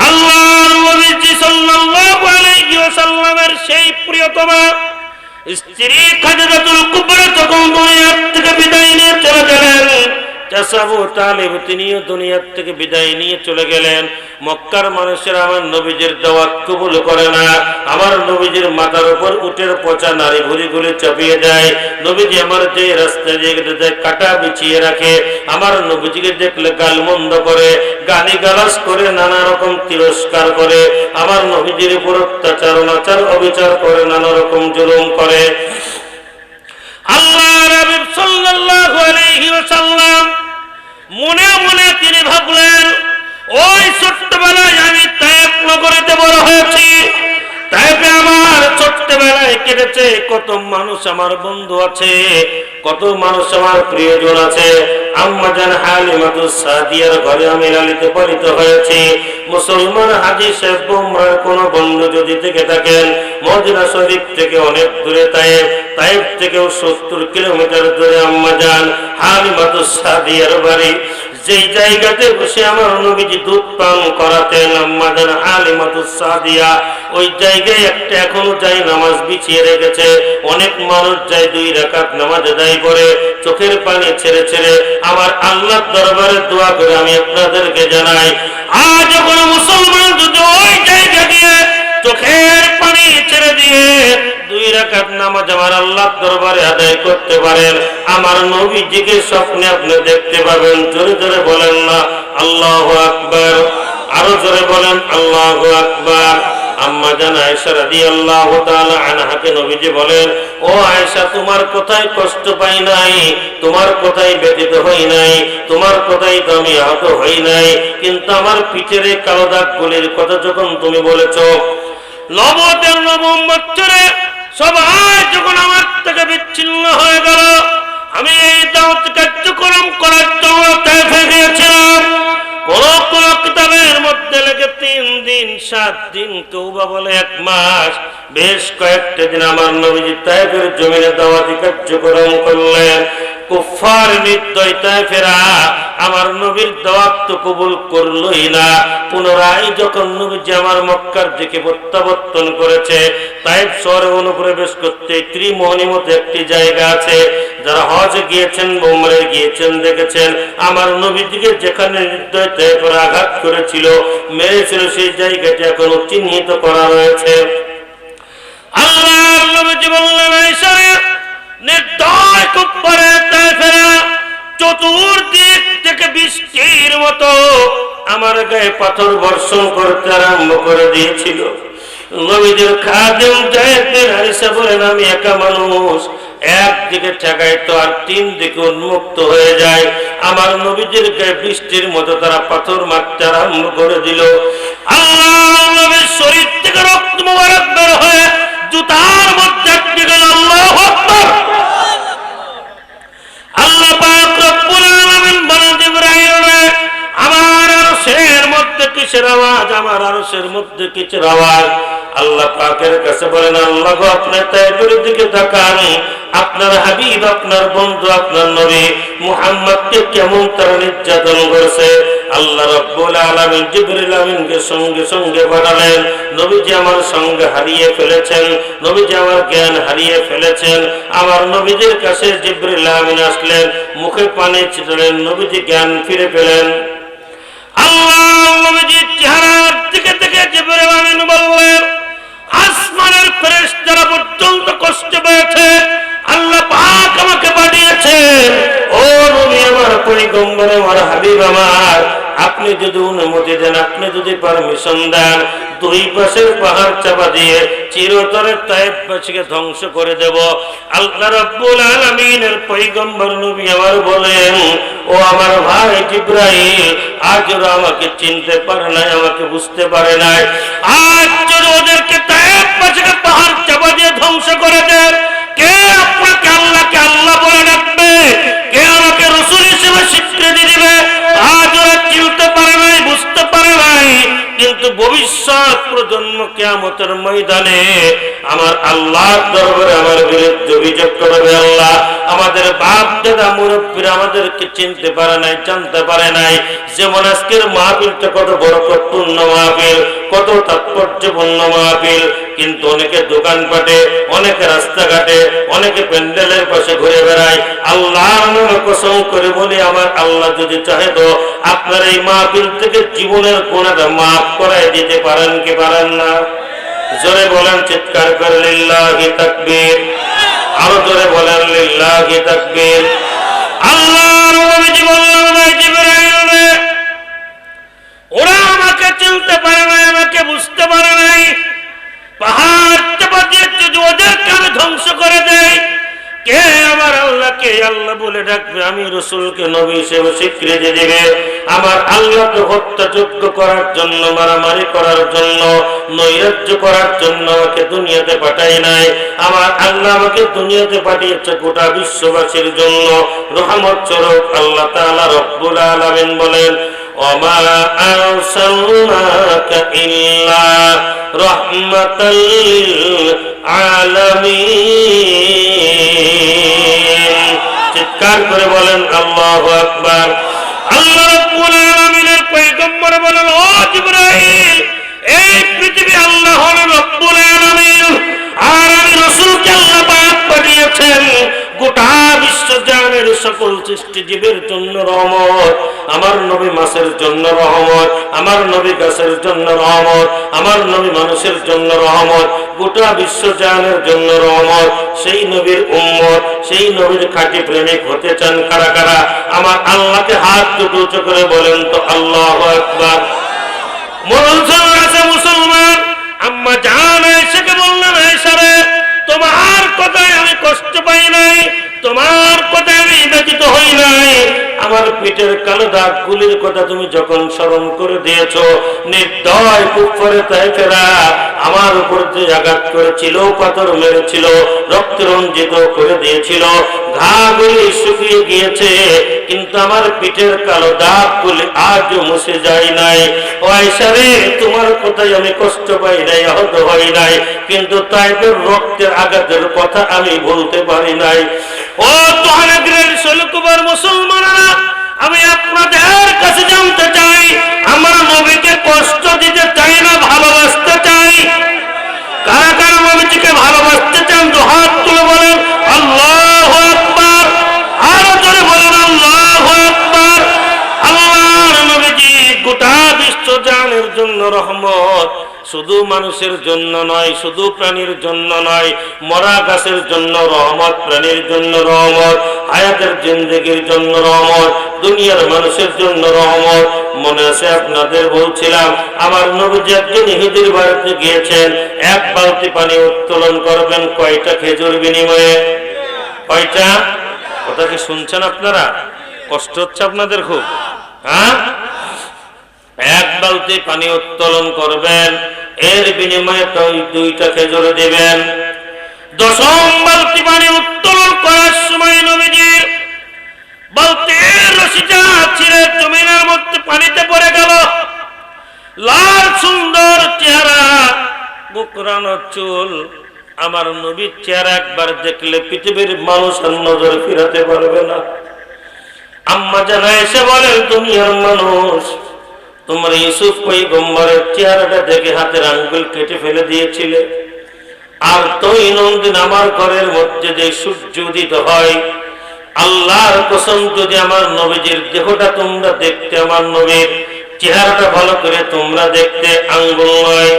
আল্লাহর নবী সাল্লাল্লাহু আলাইহি ওয়াসাল্লামের সেই প্রিয়তমা স্ত্রী খাদিজাতুল কুবরা যখন দুনিয়া থেকে বিদায় নিয়ে চলে গেলেন, চাচা আবু তালেব তিনিও দুনিয়ার থেকে বিদায় নিয়ে চলে গেলেন। মক্কার মানুষেরা আমার নবীজির দাওয়াত কবুল করে না। আমার নবীজির মাথার উপর উটের পচা নারী ভুঁড়িগুলি চাপিয়ে দেয়। নবীজি আমার যে রাস্তায় যে কাটা বিছিয়ে রাখে, আমার নবীজিকে দেখলে গালমন্দ করে, গালিগালাজ করে, নানা রকম তিরস্কার করে, আমার নবীজির উপর অত্যাচার অনাচার অবিচার করে, নানা রকম জুলুম করে। আল্লাহর হাবিব সাল্লাল্লাহু আলাইহি ওয়াসাল্লাম মনে মনে তিনি ভাবলেন, ওই ছোট্টবেলায় আমি তায়েফ নগরীতে বড় হয়েছি, তায়েফে আমার ছোট্টবেলায় কেটেছে, কত মানুষ আমার বন্ধু আছে, কত মানুষ আমার প্রিয়জন আছে। আম্মা জান হালিমাতুস সাদিয়ার ঘরে আমি লালিত পালিত হয়েছি। মুসলমান হাজী সাহেব বোমরার কোন বন্ধু যদি থেকে থাকেন, মদিনা শরীফ থেকে অনেক দূরে তায়েফ থেকেও 70 কিলোমিটার দূরে আম্মা জান হালিমাতুস সাদিয়ার বাড়ি। যেই জায়গাতে বসে আমার নবীজি দুধ পান করাতেন আম্মা জান হালিমাতুস সাদিয়া, ওই জায়গায় একটা এখনো যাই নামাজ বিছিয়ে রেখেছে। অনেক মানুষ যায় 2 রাকাত নামাজ আদায় করে চোখের পানি ছেড়ে ছেড়ে আমার আল্লাহর দরবারে দোয়া করে। আমি আপনাদেরকে জানাই, আজ কোনো মুসলমান যদি ওই জায়গা দিয়ে চোখের পানি ছেড়ে দিয়ে 2 রাকাত নামাজ আমার আল্লাহর দরবারে আদায় করতে পারেন, আমার নবীজিকে স্বপ্নে আপনি দেখতে পাবেন। জোরে জোরে বলেন না আল্লাহু আকবার, আরো জোরে বলেন আল্লাহু আকবার। আম্মা জান আয়েশা রাদিয়াল্লাহু তাআলা আনহাকে নবীজি বলেন, ও আয়েশা, তোমার কোথায় কষ্ট পাই নাই, তোমার কোথায় ব্যথিত হই নাই, তোমার কোথায় তো আমি আহত হই নাই, কিন্তু আমার পিঠের কালো দাগগুলির কথা যখন তুমি বলেছো, নবতের নবম বছরে সবাই যখন আমার থেকে বিচ্ছিন্ন হয়ে গেল, আমি এই দাওয়াত কার্যক্রম করার জন্য তায়েফে গিয়েছিলাম। কোন কিতাবের মধ্যে লেগে 3 দিন 7 দিন, কেউ বা বলে 1 মাস, বেশ কয়েকটা দিন আমার নবীজি তায়েফের জমিনে দাওয়াতি কার্যক্রম করলেন। কুফার নির্দয় তায়েফেরা আমার নবীর দাওয়াত তো কবুল করলই না। পুনরায় যখন নবীজি আমার মক্কার দিকে প্রত্যাবর্তন করেছে, তায়েফ শহরে অনুপ্রবেশ করতে ত্রিমোহনী মতো একটি জায়গা আছে, যারা হজে গিয়েছেন বা উমরায় গিয়েছেন দেখেছেন, আমার নবীজিকে যেখানে নির্দয় তায়েফেরা আঘাত করেছিল, মেরেছিল, সেই জায়গাটি এখনো চিহ্নিত করা রয়েছে। আল্লাহর নবীজি বললেন, আয়েশা, নির্দয় কুফারে তায়েফেরা চতুর্দিক থেকে বৃষ্টির মতো আমার গায়ে পাথর বর্ষণ করতে আরম্ভ করে দিয়েছিল। নবীদের খাদেম যায়েদের আয়েশা বলেন, আমি একা মানুষ, একদিকে ঠেকাই তো আর 3 দিকে উন্মুক্ত হয়ে যায়। আমার নবীদের গায়ে বৃষ্টির মতো তারা পাথর মারতে আরম্ভ করে দিল। আল্লাহর নবীর শরীর থেকে রক্ত মুবারক বের হয়ে জুতার মধ্যে আটকে গেল। আল্লাহু আকবার। আল্লাহ পাক রব্বুল আলামিন বলেন, জিবরাইল, আমার আরশের মধ্যে কিসের আওয়াজ, আমার আরশের মধ্যে কিসের আওয়াজ? আল্লাহ পাকের কাছে বলেন, আল্লাহ গো, আপনি তায়েফের দিকে তাকান, আপনার হাবিব, আপনার বন্ধু, আপনার নবী মুহাম্মদকে কেমন তারা নির্যাতন করেছে। আল্লাহ রাব্বুল আলামিন জিবরিল আমিনকে সঙ্গে সঙ্গে পাঠালেন। নবীজি আমার সঙ্গে হারিয়ে ফেলেছেন, নবীজি আমার জ্ঞান হারিয়ে ফেলেছেন। আমার নবীজির কাছে জিবরিল আমিন আসলেন, মুখে পানি ছিটালেন, নবীজি জ্ঞান ফিরে পেলেন। আল্লাহ নবীজির চেহারার দিকে থেকে জিবরিল আমিন বললেন, আসমানের ফেরেশতারা পর্যন্ত কষ্ট পেয়েছে, আল্লাহ পাক আমাকে পাঠিয়েছেন। ও নবী আমার, পয়গম্বর আমার, হাবিব আমার, আপনি যদি অনুমতি দেন, আপনি যদি পারমিশন দেন, 2 পাশের পাহাড় চাপা দিয়ে চিরতরে তায়েফবাসীকে ধ্বংস করে দেব। আল্লাহ রাব্বুল আলামিনের পয়গম্বর নবী আমার বলেন, ও আমার ভাই জিবরাইল, আজ ওরা আমাকে চিনতে পারে নাই, আমাকে বুঝতে পারে নাই। আজ যদি ওদেরকে তায়েফবাসীকে পাহাড় চাপা দিয়ে ধ্বংস করে দেন, কে আপনাকে আল্লাহকে আল্লাহ বলে ডাকবে? কে আমাকে রাসূল হিসেবে স্বীকৃতি দিবে? আজ ওরা চিনতে পারে নাই, বুঝতে পারে নাই, কিন্তু ভবিষ্যৎ প্রজন্ম কিয়ামতের ময়দানে আমার আল্লাহর দরবারে আমার বিরুদ্ধে অভিযোগ করবে। আল্লাহ, আমাদের বাপ দাদা মুরব্বীরা আমাদেরকে চিনতে পারে নাই, জানতে পারে নাই। যেমন আজকের মাহফিলটা কত বরকতপূর্ণ মাহফিল, কত তাৎপর্যপূর্ণ মাহফিল, কিন্তু অনেকে দোকানপাটে, অনেকে রাস্তাঘাটে, অনেকে প্যান্ডেলের পাশে ঘুরে বেড়ায়। বেড়াই, আল্লাহর নামে কসম করে বলি, আমার আল্লাহ যদি চাহে তো আপনার এই মাহফিল থেকে জীবনের গুনাহটা মাফ করায় দিতে পারেন কি পারেন না? জোরে বলেন, চিৎকার করে লিল্লাহি তাকবীর। আরো জোরে বলেন, লিল্লাহি তাকবীর। আল্লাহর নবীজি বললেন, জিবরাইল রে, ওরা আমাকে চিনতে পারে নাই, আমাকে বুঝতে পারে নাই, পাহাড় চাপা দিয়ে যদি ওদেরকে আমি ধ্বংস করে দেই, কে আমার আল্লাহকে আল্লাহ বলে ডাকবে, আমি রাসূলকে নবী হিসেবে স্বীকৃতি দিবে? আমার আল্লাহ তো হত্যাযজ্ঞ করার জন্য, মারামারি করার জন্য, নৈরাজ্য করার জন্য আমাকে দুনিয়াতে পাঠায় নাই। আমার আল্লাহ আমাকে দুনিয়াতে পাঠিয়েছে গোটা বিশ্ববাসীর জন্য রহমত স্বরূপ। আল্লাহ তাআলা রব্বুল আলামিন বলেন, ওমা আরসালনাকা ইল্লা রাহমাতাল লিল আলামিন। চিৎকার করে বলেন আল্লাহু আকবার। আল্লাহ রাব্বুল আলামিনের পয়গম্বর বলেন, ও জিবরাইল, এই পৃথিবী আল্লাহ হলেন রব্বুল আলামিন, আর আমি রাসূলকে আল্লাহ পাক পাঠিয়েছেন গোটা বিশ্ব জাহানের সকল সৃষ্টি জীবের জন্য রহমত। আমার নবী মাছের জন্য রহমত, আমার নবী গাছের জন্য রহমত, আমার নবী মানুষের জন্য রহমত, গোটা বিশ্ব জাহানের জন্য রহমত। সেই নবীর উম্মত, সেই নবীর খাঁটি প্রেমিক হতে চান কারা কারা? আমার আল্লাহকে হাত দুটো উঁচু করে বলেন তো আল্লাহু আকবার। মুসলমান আম্মা জান আয়েশাকে বললেন, আয়েশা রে, তোমার কথায় আমি কষ্ট পাই নাই, তোমার কথায় আমি ব্যথিত হই নাই। আমার পিঠের কালো দাগগুলির কথা তুমি যখন স্মরণ করে দিয়েছো, নির্দয় কুফারে তায়েফেরা আমার উপর যে আঘাত করেছিল, পাথর মেরেছিল, রক্ত রঞ্জিত করে দিয়েছিল, ঘাগুলি শুকিয়ে গিয়েছে, কিন্তু আমার পিঠের কালো দাগগুলি আজও মুছে যায় নাই। ও আয়েশা রে, তোমার কথায় আমি কষ্ট পাই নাই, আহত হই নাই, কিন্তু তাইফের রক্তের আঘাতের কথা আমি বলতে পারি নাই। ও তোহানাগ্রের সলকুবার মুসলমানেরা, আমি আপনাদের কাছে জানতে চাই, আমরা নবীকে কষ্ট দিতে চাই না, ভালোবাসতে চাই? কারা কারা নবীজিকে ভালোবাসতে চান? তো হাত তুলে বলেন আল্লাহু আকবার। আরো জোরে বলেন আল্লাহু আকবার। আল্লাহর নবীজি গোটা বিশ্ব জাহানের জন্য রহমত, শুধু মানুষের জন্য নয়, শুধু প্রাণীর জন্য নয়, মরা গাছের জন্য রহমত, প্রাণীর জন্য রহমত, হায়াতের জিন্দেগির জন্য রহমত, দুনিয়ার মানুষের জন্য রহমত। মনে আছে আপনাদের বলছিলাম, আমার নবীজি একজন ইহুদির বাড়িতে গিয়েছেন, এক বালতি পানি উত্তোলন করবেন কয়টা খেজুর বিনিময়ে? কয়টা? কথা কি শুনছেন আপনারা? কষ্ট হচ্ছে আপনাদের খুব? হ্যাঁ, এক বালতি পানি উত্তোলন করবেন, এর বিনিময়ে দুইটা খেজুর দিবেন। দশম বালতি পানি উত্তোলন করার সময় নবীজির বালতির রশিটা ছিঁড়ে জমিনের মধ্যে পানিতে পড়ে গেল। লাল সুন্দর চেহারা, বুকরানো চুল, আমার নবীর চেহারা একবার দেখলে পৃথিবীর মানুষ আর নজর ফিরাতে পারবে না। আম্মা জানা এসে বলেন, দুনিয়ার মানুষ, তোমার ইউসুফ পয়গম্বরের চেহারাটা দেখে হাতের আঙ্গুল কেটে ফেলে দিয়েছিলে, আর দৈনন্দিন আমার ঘরের মধ্যে যে সূর্য উদিত হয়, আল্লাহর কসম যদি আমার নবীজির দেহটা তোমরা দেখতে, আমার নবীর চেহারাটা ভালো করে তোমরা দেখতে, আঙ্গুল নয়,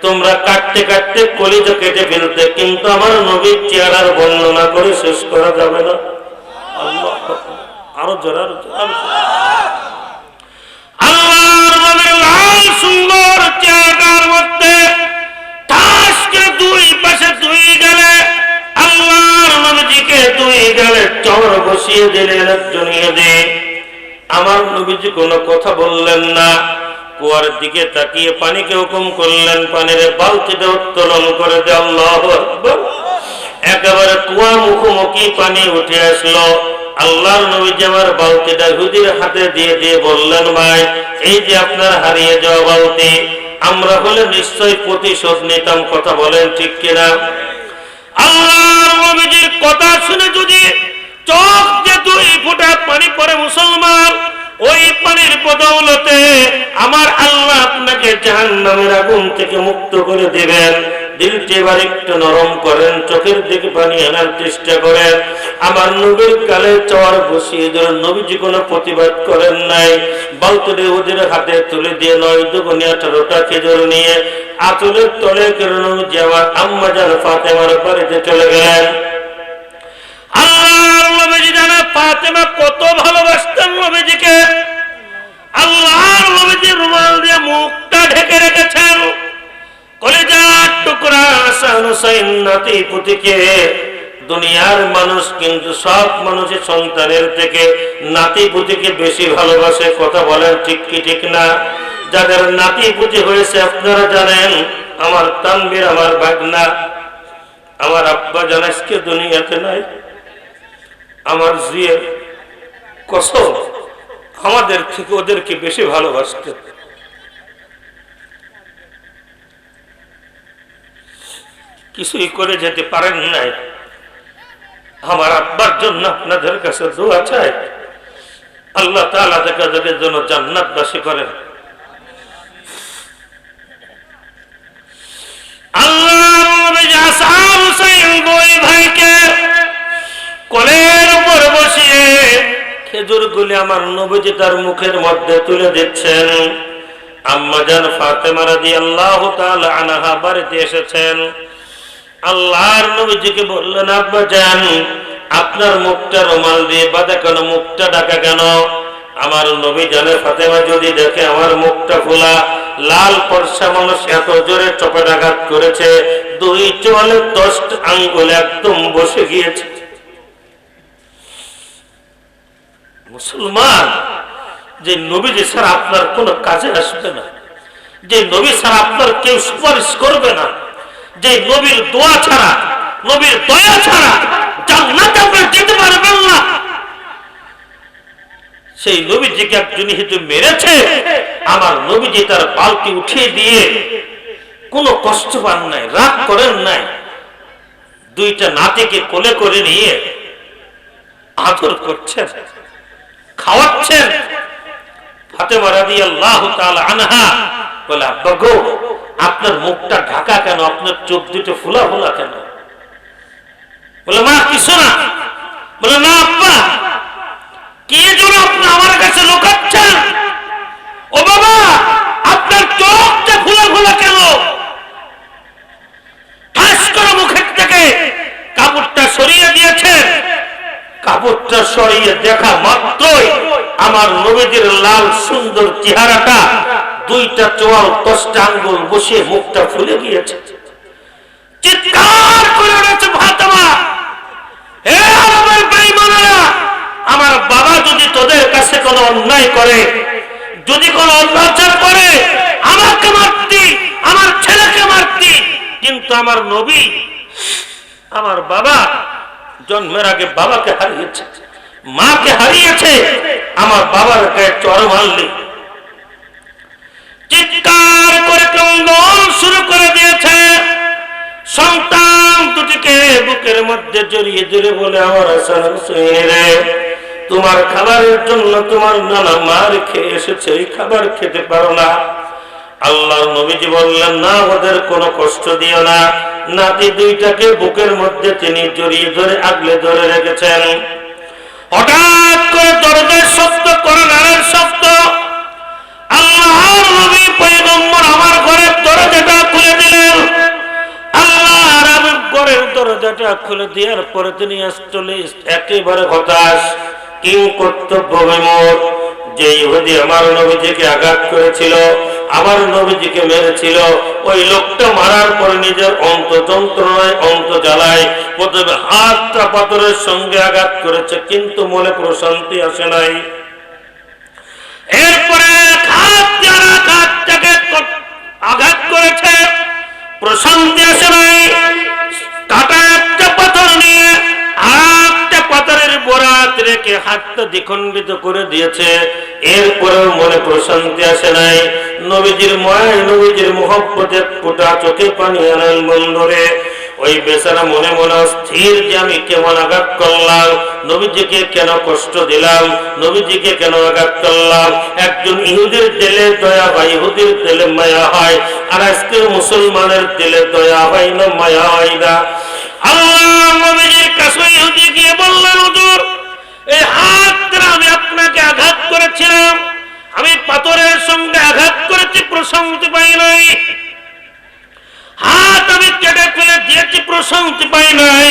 তোমরা কাটতে কাটতে কলিজা কেটে ফেলতে, কিন্তু আমার নবীর চেহারার বর্ণনা করে শেষ করা যাবে না। আল্লাহ, আরো জোরে, আল্লাহর নবীর লাল সুন্দর চেহারার মধ্যে তাসকে দুই পাশে দুই গেলে, আল্লাহর নবীজিকে দুই গেলে চড় বসিয়ে দিলেন একজন ইহুদি। আমার নবীজি কোনো কথা বললেন না, কুয়ার দিকে তাকিয়ে পানিকে হুকুম করলেন, পানির বালতিতে উত্তোলন করে দে। আল্লাহু আকবার। একেবারে কুয়া মুখোমুখি পানি উঠে আসলো। আল্লাহর নবীজি আমার বালতিটা ইহুদির হাতে দিয়ে দিয়ে বললেন, ভাই, এই যে আপনার হারিয়ে যাওয়া বালতি, আমরা হলে নিশ্চয়ই প্রতিশোধ নিতাম। কথা বলেন ঠিক কিনা? আল্লাহর নবীজির কথা শুনে যদি চোখ দিয়ে দুই ফোঁটা পানি পড়ে মুসলমান, ওই পানির বদৌলতে আমার আল্লাহ আপনাকে জাহান্নামের আগুন থেকে মুক্ত করে দিবেন। দিলটি এবার একটু নরম করেন, চোখের দিকে পানি আনার চেষ্টা করেন। আমার নবীর কালে চর বসিয়ে ধরে নবীজি কোনো প্রতিবাদ করেন নাই। বালতিটি ওদের হাতে তুলে দিয়ে 9×18টা খেজুর নিয়ে আঁচলের তলে করে নবীজি আমার আম্মা জান ফাতেমার বাড়িতে চলে গেলেন। আল্লাহর নবীজি জানা ফাতেমা কত ভালোবাসতেন নবীজিকে। আল্লাহর নবীজি রুমাল দিয়ে মুখটা ঢেকে রেখেছেন। কলিজার টুকরা হাসান হুসাইন নাতি পুতিকে দুনিয়ার মানুষ কিন্তু সব মানুষের সন্তানের থেকে নাতি পুতিকে বেশি ভালোবাসে। কথা বলেন ঠিক কি ঠিক না? যাদের নাতি পুতি হয়েছে আপনারা জানেন, আমার তানবীর, আমার ভাগনা, আমার আব্বা জান আজকে দুনিয়াতে নাই। আমার জিয়ের কসম আমাদের থেকে ওদেরকে বেশি ভালোবাসতেন। কিছুই করে যেতে পারেন নাই। আমার আব্বার জন্য আপনাদের কাছে দোয়া চাই, আল্লাহ তাআলা তাদের জন্য জান্নাতবাসী করেন। আল্লাহর নবী হাসান হুসাইন দুই ভাইকে কোলের উপর বসিয়ে খেজুরগুলি আমার নবীজি তার মুখের মধ্যে তুলে দিচ্ছেন। আম্মা জান ফাতেমা রাদিয়াল্লাহু তাআলা আনহা বাড়িতে এসেছেন। আল্লাহর নবীজিকে বললেন, আব্বা জান আপনার মুখটা রুমাল দিয়ে বাঁধা কেন, মুখটা ঢাকা কেন? আমার নবী জানে ফাতেমা যদি দেখে আমার মুখটা খোলা, লাল পরশা মানুষ এত জোরে চপেটাঘাত করেছে, 2 চোয়ালে 10 আঙ্গুল একদম বসে গিয়েছে। মুসলমান, যে নবীজি ছাড়া আপনার কোনো কাজে আসবে না, যে নবী ছাড়া আপনার কেউ সুপারিশ করবে না, যে নবীর দোয়া ছাড়া, নবীর দয়া ছাড়া জান্নাতে আপনি যেতে পারবেন না, সেই নবীজিকে একজন যেহেতু মেরেছে, আমার নবীজি তার বালতি উঠিয়ে দিয়ে কোনো কষ্ট পান নাই, রাগ করেন নাই, 2টা নাতিকে কোলে করে নিয়ে আদর করছেন, খাওয়াচ্ছেন। ফাতেমা রাদিয়াল্লাহু তাআলা আনহা বলে, আব্বা গো আপনার মুখটা ঢাকা কেন, আপনার চোখ দুটো ফোলা ফোলা কেন? বলে, মা কিছু না। বলে, না আব্বা কি জন্য আপনি আমার কাছে লুকাচ্ছেন? ও বাবা আপনার চোখটা ফোলা ফোলা কেন? ঠাস করে মুখের থেকে কাপড়টা সরিয়ে দিয়েছেন। কাপড়টা সরিয়ে দেখা মাত্রই আমার নবীজির লাল সুন্দর চেহারাটা 2টা চোয়াল 10টা আঙ্গুল বসে মুখটা ফুলে গিয়েছে। চিৎকার করে উঠেছে ফাতেমা, হে আমার বেঈমানেরা, আমার বাবা যদি তোদের কাছে কোনো অন্যায় করে, যদি কোনো অত্যাচার করে, আমাকে মারতি, আমার ছেলেকে মারতি, কিন্তু আমার নবী, আমার বাবা জন্মের আগে বাবাকে হারিয়েছে, মাকে হারিয়েছে, আমার বাবার গায়ে চড় মারলি। চিৎকার করে ক্রন্দন শুরু করে দিয়েছে। সন্তান দুটিকে বুকের মধ্যে জড়িয়ে ধরে বলে, আমার হাসান হুসাইন রে, তোমার খাবারের জন্য তোমার নানা মার খেয়ে এসেছে, এই খাবার খেতে পারো না। আল্লাহর নবীজি বললেন, না ওদের কোনো কষ্ট দিও না। নাতি 2টাকে বুকের মধ্যে তিনি জড়িয়ে ধরে আগলে ধরে রেখেছেন। হঠাৎ করে দরজার শব্দ, করোনার শব্দ। আল্লাহর নবী পয়গম্বর আমার ঘরের দরজাটা খুলে দিলেন। আল্লাহর আমার ঘরের দরজাটা খুলে দেওয়ার পরে তিনি আসলে একেবারে হতাশ, কিং কর্তব্য বিমূঢ়। যে ইহুদি আমার নবীজিকে আঘাত করেছিল, আমার নবীজিকে মেরেছিল, ওই লোকটা মারার পরে নিজের অন্ত যন্ত্রণায়, অন্ত জ্বালায় প্রথমে হাতটা পাথরের সঙ্গে আঘাত করেছে, কিন্তু মনে প্রশান্তি আসে নাই। এরপরে হাতটাকে আঘাত করেছে, প্রশান্তি আসে নাই। কাটা একটা পাথর নিয়ে আরেকটা পাথরের বরাত রেখে হাতটা দ্বিখণ্ডিত করে দিয়েছে, এরপরেও মনে প্রশান্তি আসে নাই। নবীজির মায়, নবীজির মুহাব্বতে ফোঁটা চোখে পানি আনেন বন্ধুরে। ওই বেচারা মনে মনে অস্থির যে আমি কেমন আঘাত করলাম, নবীজিকে কেন কষ্ট দিলাম, নবীজিকে কেন আঘাত করলাম। একজন ইহুদির দিলে দয়া হয়, ইহুদির দিলে মায়া হয়, আর আজকে মুসলমানের দিলে দয়া হয় না, মায়া হয় না। আল্লাহ নবীজির কাছে ইহুদি গিয়ে বললেন, হুজুর এই হাতটা আমি আপনাকে আঘাত করেছিলাম, আমি পাথরের সঙ্গে আঘাত করেছি, প্রশান্তি পাই নাই। হাত আমি কেটে ফেলে দিয়েছি, প্রশান্তি পাই নাই।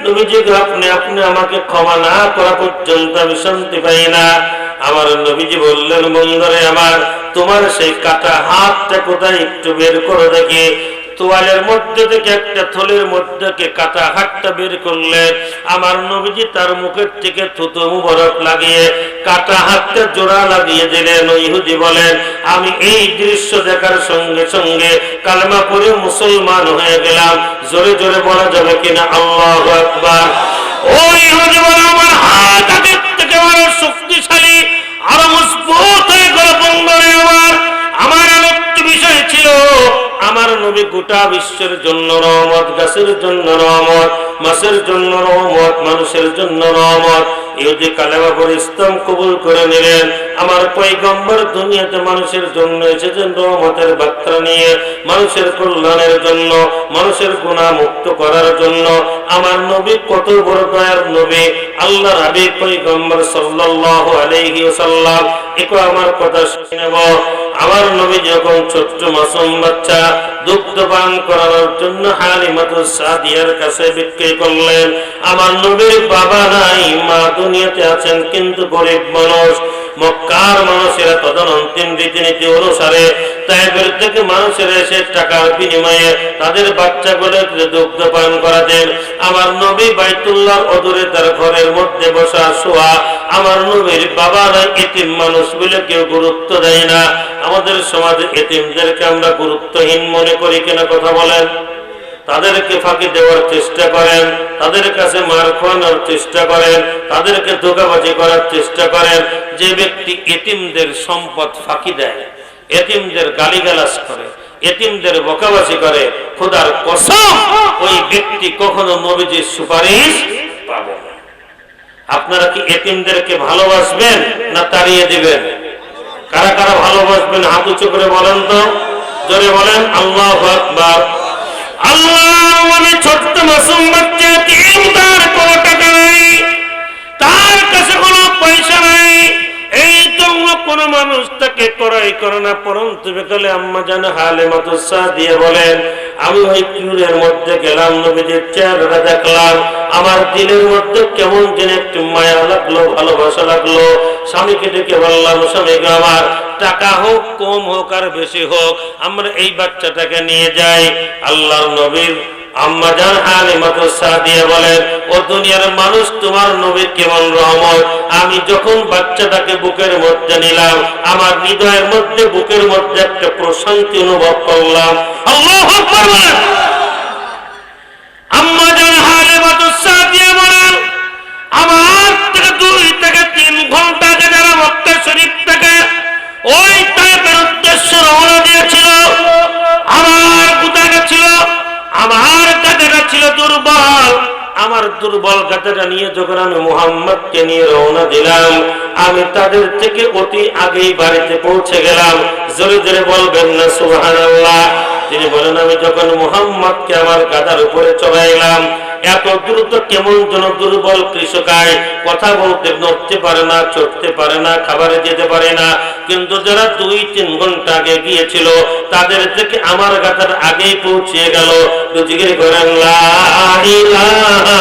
নবীজি আপনি আমাকে ক্ষমা না করা পর্যন্ত আমি শান্তি পাই না। আমার নবীজি বললেন, বন্ধুরে আমার, তোমার সেই কাটা হাতটা কোথায় একটু বের করো দেখি। তোয়ালের মধ্যে থেকে একটা থলের মধ্যে কাটা হাতটা বের করলেন। আমার নবীজি তার মুখের থেকে থুতু মুবারক লাগিয়ে কাটা হাতটা জোড়া লাগিয়ে দিলেন। ইহুদি বলেন, আমি এই দৃশ্য দেখার সঙ্গে সঙ্গে কালেমা পড়ে মুসলমান হয়ে গেলাম। জোরে জোরে বলা যাবে কিনা আল্লাহু আকবার। ওই ইহুদি বলে, আমার হাত আগের থেকে আরো শক্তিশালী, আরো মজবুত হয়ে গেল। বন্ধুরে আমার আলোচ্য বিষয় ছিল আমার নবী গোটা বিশ্বের জন্য রহমত, গাছের জন্য রহমত, মাছের জন্য রহমত, মানুষের জন্য রহমত। ইহুদি কালেমা পড়ে ইসলাম কবুল করে নিলেন। আমার পয়গম্বর দুনিয়াতে মানুষের জন্য এসেছেন রহমতের বার্তা নিয়ে, মানুষের কল্যাণের জন্য, মানুষের গুনাহ মুক্ত করার জন্য। আমার নবী কত বড় দয়ার নবী, আল্লাহর হাবিব পয়গম্বর সাল্লাল্লাহু আলাইহি ওয়াসাল্লাম। একটু আমার কথা শুনে নেব। আমার নবী যখন ছোট্ট মাসুম বাচ্চা দুগ্ধ পান করানোর জন্য হালিমাতুস সাদিয়ার কাছে বিক্রি করলেন। আমার নবীর বাবা নাই, মা দুনিয়াতে আছেন, কিন্তু গরিব মানুষ। মক্কার মানুষেরা তদনন্তিম রীতিনীতি অনুসারে তায়েফের থেকে মানুষেরা এসে টাকার বিনিময়ে তাদের বাচ্চাগুলোকে দুগ্ধ পান করাতেন। আমার নবী বাইতুল্লাহর অদূরে তার ঘরের মধ্যে বসা শোয়া। আমার নবীর বাবা নাই, এতিম মানুষ বলে কেউ গুরুত্ব দেয় না। আমাদের সমাজে এতিমদেরকে আমরা গুরুত্বহীন মনে করি কিনা কথা বলেন? তাদেরকে ফাঁকি দেওয়ার চেষ্টা করেন, তাদের কাছে মার খাওয়ানোর চেষ্টা করেন, তাদেরকে ধোঁকাবাজি করার চেষ্টা করেন। যে ব্যক্তি এতিমদের সম্পদ ফাঁকি দেয়, এতিমদের গালিগালাজ করে, এতিমদের বকাবাজি করে, খোদার কসম ওই ব্যক্তি কখনো নবীজির সুপারিশ পাবে না। আপনারা কি এতিমদেরকে ভালোবাসবেন না তাড়িয়ে দিবেন? কারা কারা ভালোবাসবেন হাত উঁচু করে বলেন তো, জোরে বলেন আল্লাহু আকবার। আল্লাহ, মানে ছোট্ট মাসুম বাচ্চা এতিম, তার কোনো টাকা নাই, তার কাছে কোনো পয়সা নাই, এই জন্য কোনো মানুষ তাকে ক্রয় করে না। পরন্তু বিকালে আম্মা জান হালিমাতুস সাদিয়া বলেন, আমি ওই কিউরের মধ্যে গেলাম, নবীজির চেহারাটা দেখলাম, আমার দিলের মধ্যে কেমন যেন একটু মায়া লাগলো, ভালোবাসা লাগলো। স্বামীকে ডেকে বললাম, স্বামী গো আমার, টাকা হোক কম হোক আর বেশি হোক, আমরা এই বাচ্চাটাকে নিয়ে যাই। আল্লাহর নবীর আম্মা জান হালিমাতুস সাদিয়া বলেন, ও দুনিয়ার মানুষ, তোমার নবী কেমন রহমত। আমি যখন বাচ্চাটাকে বুকের মধ্যে নিলাম, আমার হৃদয়ের মধ্যে, বুকের মধ্যে একটা প্রশান্তি অনুভব করলাম। আল্লাহু আকবার। আম্মা জান হালিমাতুস সাদিয়া বলেন, আমার থেকে 2 থেকে 3 ঘন্টা আগে যারা মক্কা শরীফ থেকে ওই তায়েফের উদ্দেশ্যে রওনা দিয়েছিল, আমার গুদাটা ছিল, আমার গাধাটা ছিল দুর্বল। আমার দুর্বল গাধাটা নিয়ে যখন আমি মুহাম্মদকে নিয়ে রওনা দিলাম, আমি তাদের থেকে অতি আগেই বাড়িতে পৌঁছে গেলাম। জোরে জোরে বলবেন না সুবহানাল্লাহ। তিনি বলেন, আমি যখন মুহাম্মদকে আমার গাধার উপরে চড়াইলাম, এত দ্রুত কেমন যেন দুর্বল কৃষকায়, কথা বলতে, নড়তে পারে না, চড়তে পারে না, খাবারে যেতে পারে না। কিন্তু যারা 2-3 ঘন্টা আগে গিয়েছিল, তাদের থেকে আমার গাধার আগেই পৌঁছে গেল। জিকির করেন লা ইলাহা।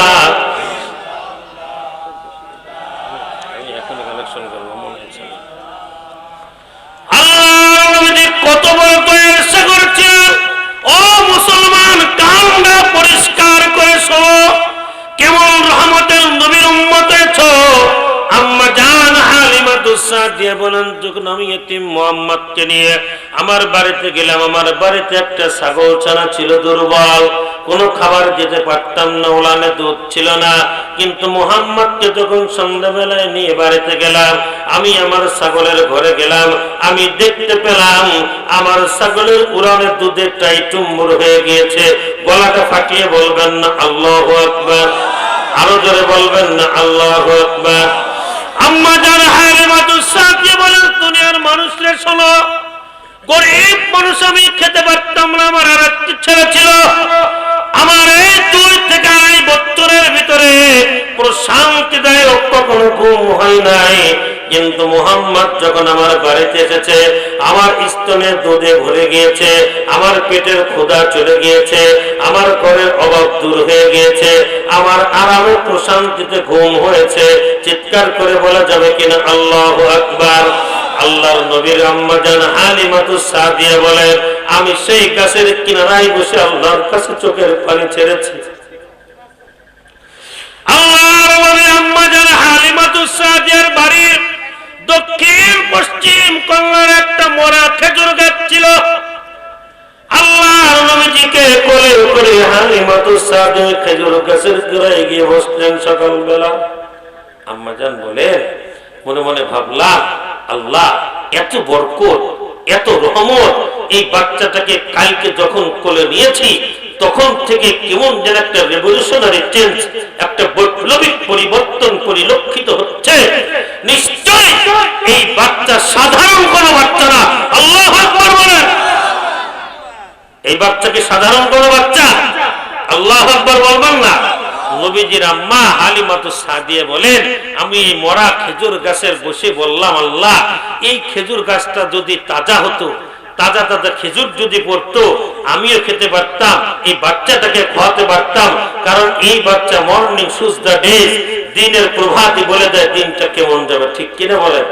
কত বড় দয়ার সাগর ছিলেন। ও মুসলমান, কানটা পরিষ্কার করে শোনো, কেমন রহমতের নবীর উম্মত আছো। আম্মা জান হালিমাতুস সাদিয়া বলেন, যখন আমি এতিম মুহাম্মদকে নিয়ে আমার বাড়িতে গেলাম, আমার বাড়িতে একটা ছাগল ছানা ছিল দুর্বল, কোনো খাবার যেতে পারতাম না, ওলানে দুধ ছিল না। কিন্তু মুহাম্মদকে যখন সন্ধ্যাবেলায় নিয়ে বাড়িতে গেলাম, আমি আমার ছাগলের ঘরে গেলাম, আমি দেখতে পেলাম আমার ছাগলের উড়ানের দুধের টাই টুম্বুর হয়ে গিয়েছে। গলাটা ফাটিয়ে বলবেন না আল্লাহু আকবার? আরো জোরে বলবেন না আল্লাহু আকবার? আম্মা জান হালিমাতুস সাদিয়া বলেন, দুনিয়ার মানুষরা শোনো, গরিব মানুষ আমি খেতে পারতাম না, আমার আর একটা ছেলে ছিল, আমার এই 2 থেকে 2.5 বছরের ভিতরে পুরো শান্তিদায়ক কখনো ঘুম হয় নাই। কিন্তু মুহাম্মদ যখন আমার বাড়িতে এসেছে, আমার স্তনে দুধে ভরে গিয়েছে, আমার পেটের ক্ষুধা চলে গিয়েছে, আমার ঘরের অভাব দূর হয়ে গিয়েছে, আমার আরামে প্রশান্তিতে ঘুম হয়েছে। চিৎকার করে বলা যাবে কিনা আল্লাহু আকবার? আল্লাহর নবীর আম্মা জান হালিমাতুস সাদিয়া বলেন, আমি সেই গাছের কিনারায় বসে আল্লাহর কাছে চোখের পানি ছেড়েছি। আল্লাহর নবীর আম্মা জান হালিমাতুস সাদিয়ার বাড়ির দক্ষিণ পশ্চিম কোণের একটা মরা খেজুর গাছ ছিল। আল্লাহর নবীজিকে কোলে করে হালিমাতুস সাদিয়া খেজুর গাছের গোড়ায় গিয়ে বসলেন সকালবেলা। আম্মা জান বলেন, মনে মনে ভাবলাম, আল্লাহ এত বরকত, এত রহমত, এই বাচ্চাটাকে কালকে যখন কোলে নিয়েছি তখন থেকে কেমন যেন একটা রেভলিউশনারি চেঞ্জ, একটা বৈপ্লবিক পরিবর্তন পরিলক্ষিত হচ্ছে। নিশ্চয় এই বাচ্চা সাধারণ কোনো বাচ্চা না। আল্লাহু আকবার বলেন। এই বাচ্চা কি সাধারণ কোনো বাচ্চা? আল্লাহু আকবার বলবেন না? নবীজির আম্মা হালিমাতুস সাদিয়া বলেন, আমি এই মরা খেজুর গাছের বসে বললাম, আল্লাহ এই খেজুর গাছটা যদি তাজা হতো, তাজা তাজা খেজুর যদি পড়তো, আমিও খেতে পারতাম, এই বাচ্চাটাকে খাওয়াতে পারতাম। কারণ এই বাচ্চা মর্নিং সুজ দ্য ডেজ, দিনের প্রভাতই বলে দেয় দিনটা কেমন যাবে। ঠিক কিনা বলেন?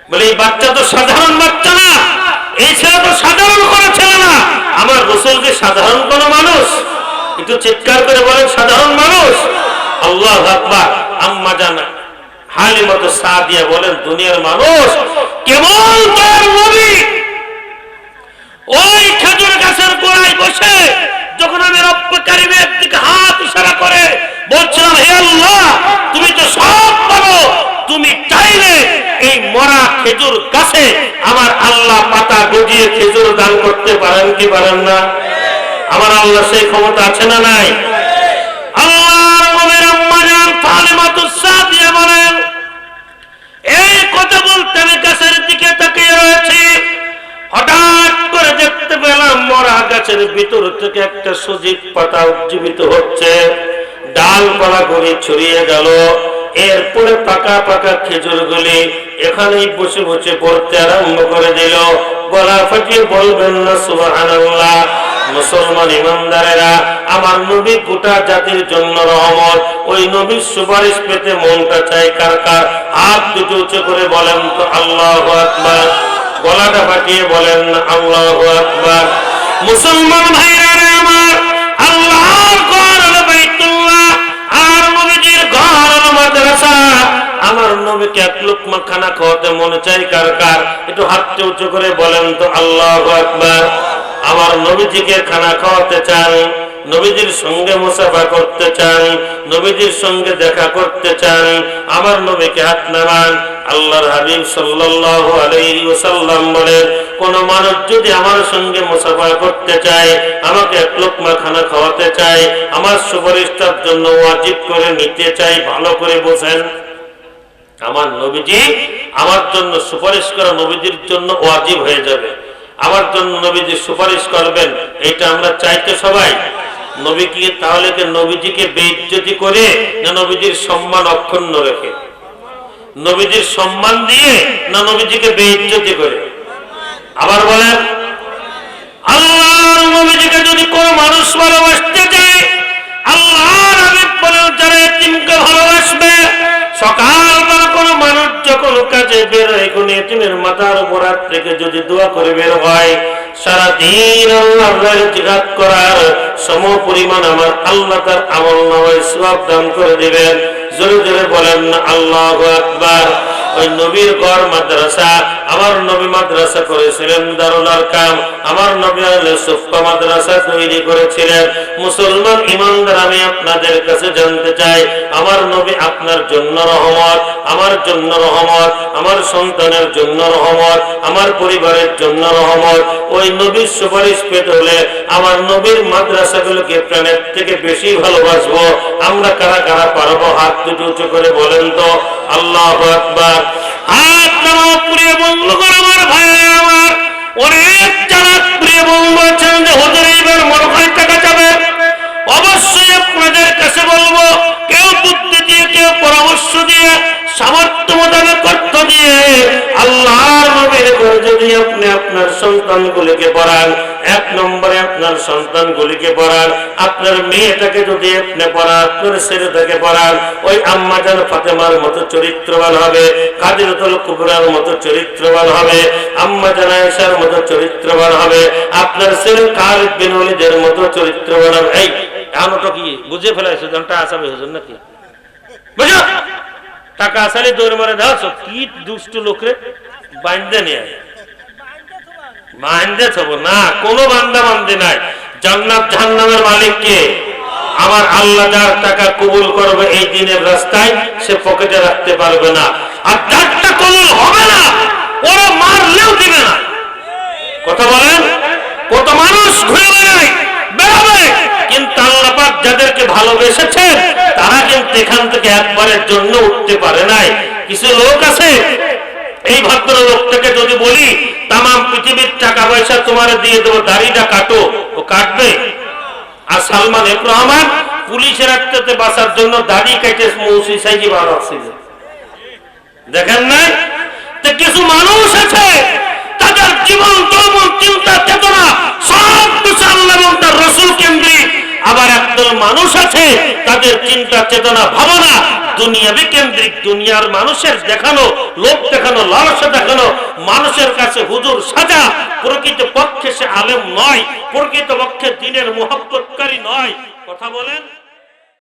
বলে এই বাচ্চা তো সাধারণ বাচ্চা না, এই ছেলে তো সাধারণ কোনো ছেলে না। আমার রাসূল কি সাধারণ কোনো মানুষ? একটু চিৎকার করে বলেন, সাধারণ মানুষ? আল্লাহু আকবার। আম্মা জান হালিমাতুস সাদিয়া বলেন, দুনিয়ার মানুষ কেমন তার নবী ওই খেজুর গাছের গোড়ায় বসে যখন আমি রব্বে কারীমের দিকে হাত ইশারা করে বলছিলাম, হে আল্লাহ তুমি তো সব পারো, তুমি চাইলে এই মরা খেজুর গাছে আমার আল্লাহ পাতা গজিয়ে খেজুর দান করতে পারেন কি পারেন না? আমার আল্লাহ সেই ক্ষমতা আছে না নাই? আল্লাহর নবীর আম্মা জান ফাতিমাতুস সাদিয়া বলেন, এই কথা বলতে আমি গাছের দিকে তাকিয়ে রয়েছি, হঠাৎ করে দেখতে পেলাম মরা গাছের ভিতর থেকে একটা সজীব পাতা উজ্জীবিত হচ্ছে, ডালপালা গড়িয়ে ছড়িয়ে গেল। এরপরে পাকা পাকা খেজুরগুলি এখানেই বসে বসে পড়তে আরম্ভ করে দিল। গলা ফাটিয়ে বলবেন না সুবহানাল্লাহ? মুসলমান ইমানদারেরা, আমার নবী গোটা জাতির জন্য রহমত। ওই নবীর সুপারিশ পেতে মনটা চাই কার কার? হাত দুটো উঁচু করে বলেন তো আল্লাহু আকবার। গলাটা ফাটিয়ে বলেন না আল্লাহু আকবার। মুসলমান ভাইরা আমার, আল্লাহর ঘর হলো বাইতুল্লাহ, আর নবীজির ঘর হলো মাদ্রাসা। আমার নবীকে এক লোকমা খানা খাওয়াতে মনে চাই কার কার? একটু হাতটা উঁচু করে বলেন তো আল্লাহু আকবার। আমার নবীজিকে খানা খাওয়াতে চান, নবীজির সঙ্গে মুসাফা করতে চান, নবীজির সঙ্গে দেখা করতে চান, আমার নবীকে হাত নামান। আল্লাহর হাবিব সাল্লাল্লাহু আলাইহি ওয়াসাল্লাম বলেন, কোন মানুষ যদি আমার সঙ্গে মুসাফা করতে চায়, আমাকে এক লোকমা খানা খাওয়াতে চায়, আমার সুপারিশটার জন্য ওয়াজিব করে নিতে চাই। ভালো করে বোঝেন, আমার নবীজি আমার জন্য সুপারিশ করা নবীজির জন্য ওয়াজিব হয়ে যাবে। আমার জন্য নবীজি সুপারিশ করবেন, এটা আমরা চাইতে সবাই। নবীকে তাহলে কি নবীজিকে বেইজ্জতি করে না নবীজির সম্মান অক্ষুণ্ণ রেখে? নবীজির সম্মান দিয়ে না নবীজিকে বেইজ্জতি করে? আবার বলেন, আল্লাহর নবীজিকে যদি কোনো মানুষ ভালোবাসতে চায়, আল্লাহর হাবিব বলেন যারা এতিমকে ভালোবাসবে, সকালবেলা কোনো মানুষ যখন কাজে বের হয়, কোন এতিমের মাথার উপর হাত থেকে যদি দোয়া করে বের হয়, সারাদিন আল্লাহর রাহে জিহাদ করার সম পরিমাণ আমার আল্লাহ তার আমল নামায় সওয়াব দান করে দিবেন। জোরে জোরে বলেন না আল্লাহু আকবার। ওই নবীর ঘর মাদ্রাসা। আমার নবী মাদ্রাসা করেছিলেন দারুল আরকাম, আমার নবী আলে সুফা মাদ্রাসা তৈরি করেছিলেন। মুসলমান ইমানদার, আমি আপনাদের কাছে জানতে চাই, আমার নবী আপনার জন্য রহমত, আমার জন্য রহমত, আমার সন্তানের জন্য রহমত, আমার পরিবারের জন্য রহমত। ওই নবীর সুপারিশ পেতে হলে আমার নবীর মাদ্রাসাগুলোকে প্রাণের থেকে বেশি ভালোবাসবো। আমরা কারা কারা পারবো? হাত দুটো উঁচু করে বলেন তো। আল্লাহু আকবার। হাত নামাও প্রিয় বন্ধুগণ, আমার ভাই আমার অনেক চালাক প্রিয় বন্ধু আছেন যে হুজুর এইবার মনে হয় টাকা যাবে। অবশ্যই আপনাদের কাছে বলবো, কেউ বুদ্ধি দিয়ে, কেউ পরামর্শ দিয়ে, সামর্থ্য মোতাবেক অর্থ দিয়ে আল্লাহর নবীর ঘরে যদি আপনি আপনার সন্তানগুলিকে পড়ান, এক নম্বরে আপনার সন্তানগুলিকে পড়ান, আপনার মেয়েটাকে যদি আপনি পড়ান, আপনার ছেলেটাকে পড়ান, ওই আম্মা জান ফাতেমার মতো চরিত্রবান হবে, কাদিরাতুল কুবরার মতো চরিত্রবান হবে, আম্মা জান আয়েশার মতো চরিত্রবান হবে, আপনার ছেলে খালিদ বিন ওয়ালিদের মতো চরিত্রবান হবে। এই এমনটা কি বুঝে ফেলাইছো? জানটা আসামি হুজুর নাকি? বুঝো টাকা আসালি দৌড় মারে দাও, কি দুষ্ট লোকরে বান্ধে নিয়ে বান্ধে থব না, কোনো বান্দা বান্ধে নাই। জান্নাত জাহান্নামের মালিক কে? আমার আল্লাহ। যার টাকা কবুল করবে এই দিনের রাস্তায়, সে পকেটে রাখতে পারবে না। আর যারটা কবুল হবে না, ওরা মারলেও দিবে না। কথা বলেন, কত মানুষ ঘুরে বেড়ায় বেড়াবে, কিন্তু আল্লাহ পাক যাদেরকে ভালোবেসেছেন তারা কিন্তু এখান থেকে একবারের জন্য উঠতে পারে নাই। কিছু লোক আছে, এই ভদ্র লোকটাকে যদি বলি তাম পৃথিবীর টাকা পয়সা তোমার দিয়ে দেবো, দাড়িটা কাটো, ও কাটবে? আর সালমান এফ রহমান পুলিশের হাতে বাঁচার জন্য দাড়ি কেটে মৌসি সাইজি বানাচ্ছিল, দেখেন নাই? তো কিছু মানুষ আছে তাদের জীবন যৌবন চিন্তা চেতনা সব কিছু আল্লাহ এবং তার রাসূল কেন্দ্রিক। আবার একদল মানুষ আছে তাদের চিন্তা চেতনা ভাবনা দুনিয়াবি কেন্দ্রিক। দুনিয়ার মানুষের দেখানো, লোক দেখানো, লালসা দেখানো, মানুষের কাছে হুজুর সাজা। প্রকৃত পক্ষে সে আলেম নয়, প্রকৃত পক্ষে দ্বীনের মুহাব্বতকারী নয়। কথা বলেন।